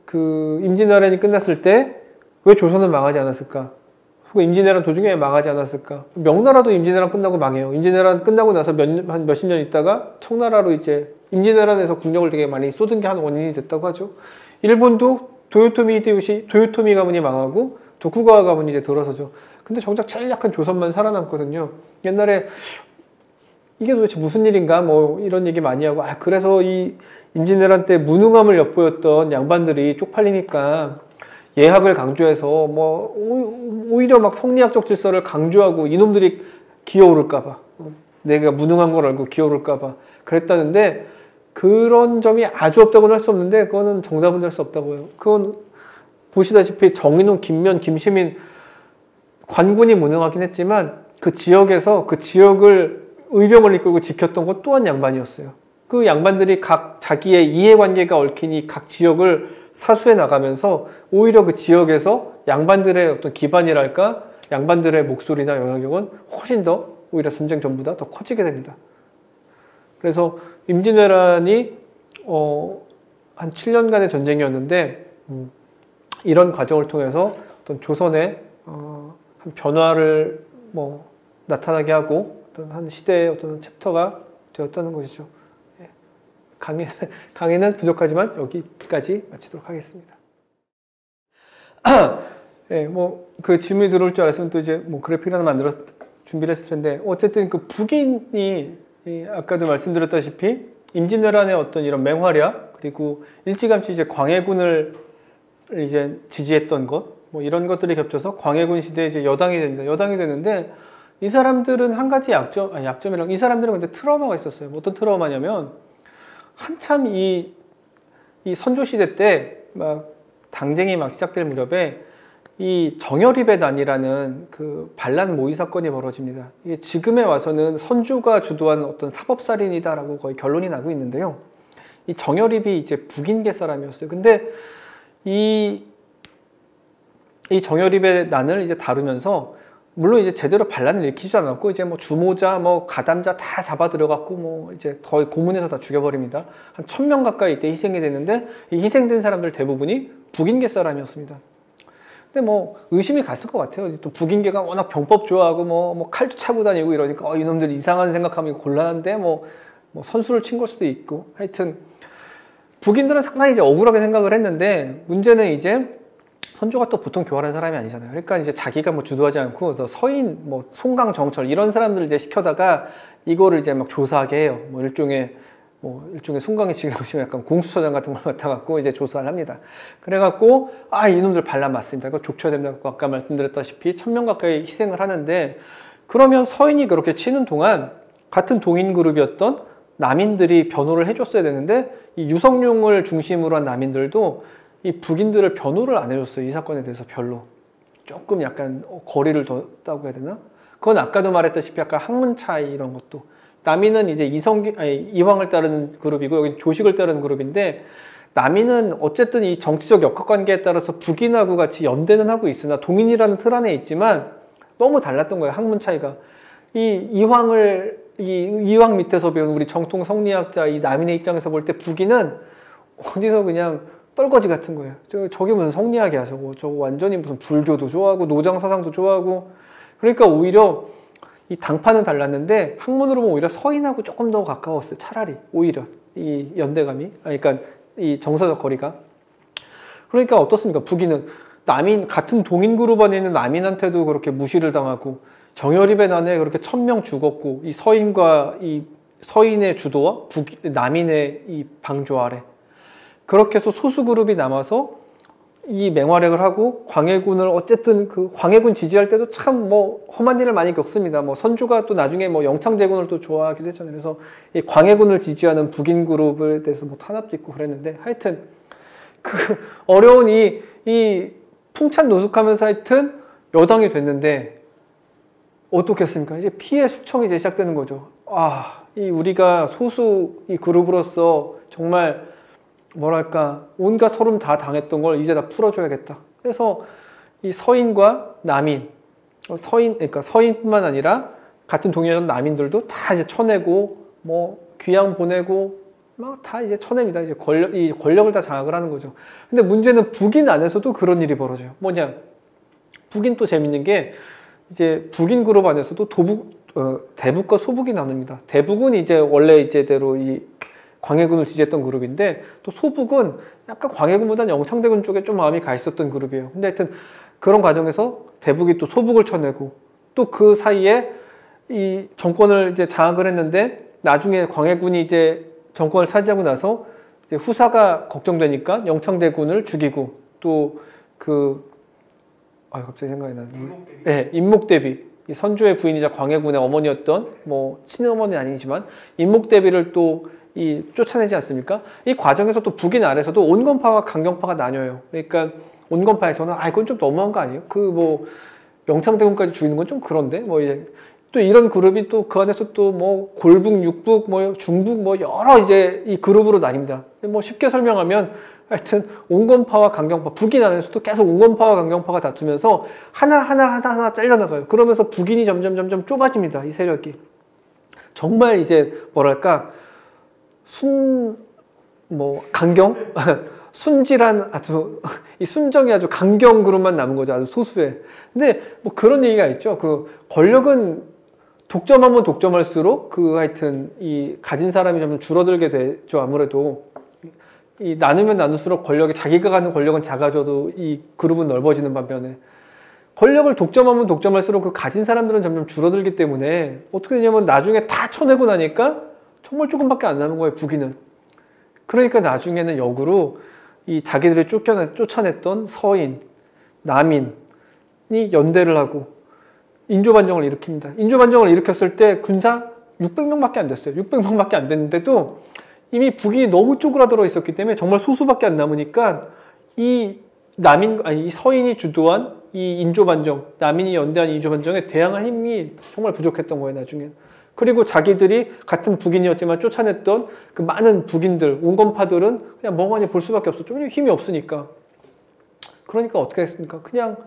그 임진왜란이 끝났을 때 왜 조선은 망하지 않았을까? 혹은 임진왜란 도중에 망하지 않았을까? 명나라도 임진왜란 끝나고 망해요. 임진왜란 끝나고 나서 한 몇십 년 있다가 청나라로 이제 임진왜란에서 국력을 되게 많이 쏟은 게 한 원인이 됐다고 하죠. 일본도 도요토미 히데요시, 도요토미 가문이 망하고 도쿠가와 가문이 이제 들어서죠. 근데 정작 제일 약한 조선만 살아남거든요. 옛날에 이게 도대체 무슨 일인가 뭐 이런 얘기 많이 하고 그래서 이 임진왜란 때 무능함을 엿보였던 양반들이 쪽팔리니까 예학을 강조해서 뭐 오히려 막 성리학적 질서를 강조하고 이놈들이 기어오를까봐 내가 무능한 걸 알고 기어오를까봐 그랬다는데 그런 점이 아주 없다고는 할 수 없는데 그거는 정답은 될 수 없다고요. 그건 보시다시피 정인훈, 김면, 김시민 관군이 무능하긴 했지만 그 지역에서 그 지역을 의병을 이끌고 지켰던 것 또한 양반이었어요. 그 양반들이 각 자기의 이해관계가 얽힌 이 각 지역을 사수해 나가면서 오히려 그 지역에서 양반들의 어떤 기반이랄까 양반들의 목소리나 영향력은 훨씬 더 오히려 전쟁 전보다 더 커지게 됩니다. 그래서 임진왜란이 한 7년간의 전쟁이었는데 이런 과정을 통해서 어떤 조선의 한 변화를 뭐 나타나게 하고 어떤 한 시대의 어떤 챕터가 되었다는 것이죠. 강의는 부족하지만 여기까지 마치도록 하겠습니다. 네, 뭐 그 질문이 들어올 줄 알았으면 또 이제 뭐 그래픽을 하나 만들어 준비를 했을 텐데 어쨌든 그 북인이 아까도 말씀드렸다시피 임진왜란의 어떤 이런 맹활약 그리고 일찌감치 이제 광해군을 이제 지지했던 것 뭐 이런 것들이 겹쳐서 광해군 시대에 이제 여당이 됩니다. 여당이 되는데 이 사람들은 한 가지 약점이랑 이 사람들은 근데 트라우마가 있었어요. 어떤 트라우마냐면 한참 이 선조 시대 때 막 당쟁이 막 시작될 무렵에 이 정여립의 난이라는 그 반란 모의 사건이 벌어집니다. 이게 지금에 와서는 선조가 주도한 어떤 사법살인이다라고 거의 결론이 나고 있는데요. 이 정여립이 이제 북인계 사람이었어요. 근데 이 정여립의 난을 이제 다루면서 물론 이제 제대로 반란을 일으키지도 않았고 이제 뭐 주모자 뭐 가담자 다 잡아 들어갔고 뭐 이제 거의 고문해서 다 죽여버립니다. 한 1000명 가까이 이때 희생이 됐는데 이 희생된 사람들 대부분이 북인계 사람이었습니다. 근데 뭐 의심이 갔을 것 같아요. 또 북인계가 워낙 병법 좋아하고 뭐 칼도 차고 다니고 이러니까 이놈들 이상한 생각하면 곤란한데 뭐 선수를 친 걸 수도 있고 하여튼 북인들은 상당히 이제 억울하게 생각을 했는데 문제는 이제 선조가 또 보통 교활한 사람이 아니잖아요. 그러니까 이제 자기가 뭐 주도하지 않고 서인, 뭐 송강, 정철 이런 사람들을 이제 시켜다가 이거를 이제 막 조사하게 해요. 뭐 일종의 송강이 지금 보시면 약간 공수처장 같은 걸 맡아갖고 이제 조사를 합니다. 그래갖고 이놈들 반란 맞습니다. 이거 족쳐야 됩니다. 아까 말씀드렸다시피 1000명 가까이 희생을 하는데 그러면 서인이 그렇게 치는 동안 같은 동인 그룹이었던 남인들이 변호를 해줬어야 되는데 이 유성룡을 중심으로 한 남인들도 이 북인들을 변호를 안 해줬어요. 이 사건에 대해서 별로. 조금 약간 거리를 뒀다고 해야 되나? 그건 아까도 말했다시피 약간 학문 차이 이런 것도. 남인은 이제 이황을 따르는 그룹이고 여기 조식을 따르는 그룹인데 남인은 어쨌든 이 정치적 역학관계에 따라서 북인하고 같이 연대는 하고 있으나 동인이라는 틀 안에 있지만 너무 달랐던 거예요. 학문 차이가. 이 이황 밑에서 배운 우리 정통 성리학자 이 남인의 입장에서 볼 때 북인은 어디서 그냥 떨거지 같은 거예요. 저게 무슨 성리학이야 저거 완전히 무슨 불교도 좋아하고 노장 사상도 좋아하고. 그러니까 오히려 이 당파는 달랐는데 학문으로 보면 오히려 서인하고 조금 더 가까웠어요. 차라리 오히려 이 연대감이, 그러니까 이 정서적 거리가. 그러니까 어떻습니까? 북인은 남인, 같은 동인 그룹 안에 있는 남인한테도 그렇게 무시를 당하고, 정열입의 난에 그렇게 1000명 죽었고, 이 서인과 이 서인의 주도와 남인의 이 방조 아래 그렇게 해서 소수 그룹이 남아서 이 맹활약을 하고, 광해군을 어쨌든 그 광해군 지지할 때도 참 뭐 험한 일을 많이 겪습니다. 뭐 선조가 또 나중에 뭐 영창제군을 또 좋아하기도 했잖아요. 그래서 이 광해군을 지지하는 북인 그룹에 대해서 뭐 탄압도 있고 그랬는데, 하여튼 그 어려운 이 풍찬 노숙하면서 하여튼 여당이 됐는데 어떻겠습니까? 이제 피해 숙청이 이제 시작되는 거죠. 이 우리가 소수 이 그룹으로서 정말 뭐랄까 온갖 소름 다 당했던 걸 이제 다 풀어줘야겠다. 그래서 이 서인과 남인, 그러니까 서인뿐만 아니라 같은 동일한 남인들도 다 이제 쳐내고 뭐 귀양 보내고 막 다 이제 쳐냅니다. 이제 권력을 다 장악을 하는 거죠. 근데 문제는 북인 안에서도 그런 일이 벌어져요. 뭐냐? 북인 또 재밌는 게 이제 북인 그룹 안에서도 대북과 소북이 나눕니다. 대북은 이제 원래 이제대로 이 광해군을 지지했던 그룹인데, 또 소북은 약간 광해군보다는 영창대군 쪽에 좀 마음이 가 있었던 그룹이에요. 근데 하여튼 그런 과정에서 대북이 또 소북을 쳐내고, 또 그 사이에 이 정권을 이제 장악을 했는데, 나중에 광해군이 이제 정권을 차지하고 나서 이제 후사가 걱정되니까 영창대군을 죽이고, 또 갑자기 생각이 나네. 네, 임목대비. 이 선조의 부인이자 광해군의 어머니였던 뭐 친어머니는 아니지만 임목대비를 또 쫓아내지 않습니까? 이 과정에서 또 북인 아래서도 온건파와 강경파가 나뉘어요. 그러니까 온건파에서는 그건 좀 너무한 거 아니에요? 뭐 영창대군까지 죽이는 건 좀 그런데 뭐 이제 또 이런 그룹이 또 그 안에서 또 뭐 골북, 육북, 뭐 중북 뭐 여러 이제 이 그룹으로 나뉩니다. 뭐 쉽게 설명하면 하여튼 온건파와 강경파, 북인 안에서도 계속 온건파와 강경파가 다투면서 하나 잘려나가요. 그러면서 북인이 점점 좁아집니다. 이 세력이. 정말 이제 뭐랄까 강경? 순질한 아주 이 순정이 아주 강경 그룹만 남은 거죠. 아주 소수의. 근데 뭐 그런 얘기가 있죠. 그 권력은 독점하면 독점할수록 하여튼 이 가진 사람이 점점 줄어들게 되죠. 아무래도 이 나누면 나눌수록 자기가 갖는 권력은 작아져도 이 그룹은 넓어지는 반면에, 권력을 독점하면 독점할수록 그 가진 사람들은 점점 줄어들기 때문에 어떻게 되냐면 나중에 다 쳐내고 나니까 정말 조금밖에 안 남은 거예요, 북인은. 그러니까 나중에는 역으로 이 자기들이 쫓아냈던 서인, 남인이 연대를 하고 인조반정을 일으킵니다. 인조반정을 일으켰을 때 군사 600명밖에 안 됐어요. 600명밖에 안 됐는데도 이미 북인이 너무 쪼그라들어 있었기 때문에 정말 소수밖에 안 남으니까 이 서인이 주도한 이 인조반정, 남인이 연대한 인조반정에 대항할 힘이 정말 부족했던 거예요, 나중엔. 그리고 자기들이 같은 북인이었지만 쫓아냈던 그 많은 북인들, 온건파들은 그냥 멍하니 볼 수밖에 없어. 좀 힘이 없으니까. 그러니까 어떻게 했습니까? 그냥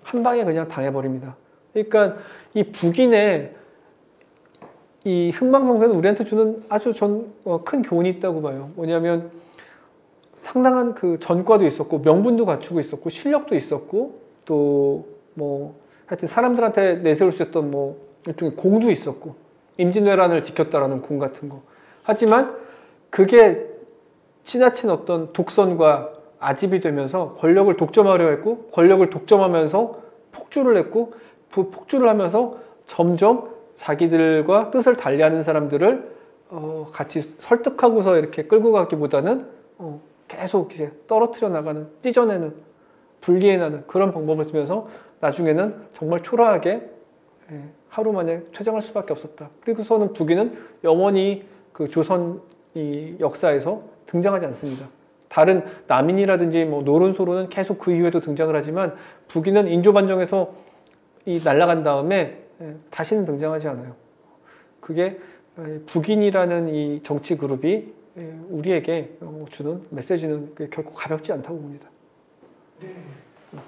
한 방에 그냥 당해버립니다. 그러니까 이 북인의 이 흥망성쇠는 우리한테 주는 아주 큰 교훈이 있다고 봐요. 뭐냐면 상당한 그 전과도 있었고 명분도 갖추고 있었고 실력도 있었고 또 뭐 하여튼 사람들한테 내세울 수 있었던 뭐 일종의 공도 있었고 임진왜란을 지켰다라는 공 같은 거. 하지만 그게 지나친 어떤 독선과 아집이 되면서 권력을 독점하려 했고, 권력을 독점하면서 폭주를 했고, 폭주를 하면서 점점 자기들과 뜻을 달리하는 사람들을 같이 설득하고서 이렇게 끌고 가기보다는 계속 이제 떨어뜨려 나가는, 찢어내는, 분리해나는 그런 방법을 쓰면서 나중에는 정말 초라하게 하루 만에 퇴장할 수밖에 없었다. 그리고서는 북인은 영원히 그 조선 이 역사에서 등장하지 않습니다. 다른 남인이라든지 뭐 노론소로는 계속 그 이후에도 등장을 하지만 북인은 인조반정에서 날아간 다음에 다시는 등장하지 않아요. 그게 북인이라는 이 정치 그룹이 우리에게 주는 메시지는 결코 가볍지 않다고 봅니다. 네.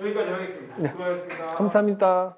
여기까지 하겠습니다. 네. 수고하셨습니다. 감사합니다.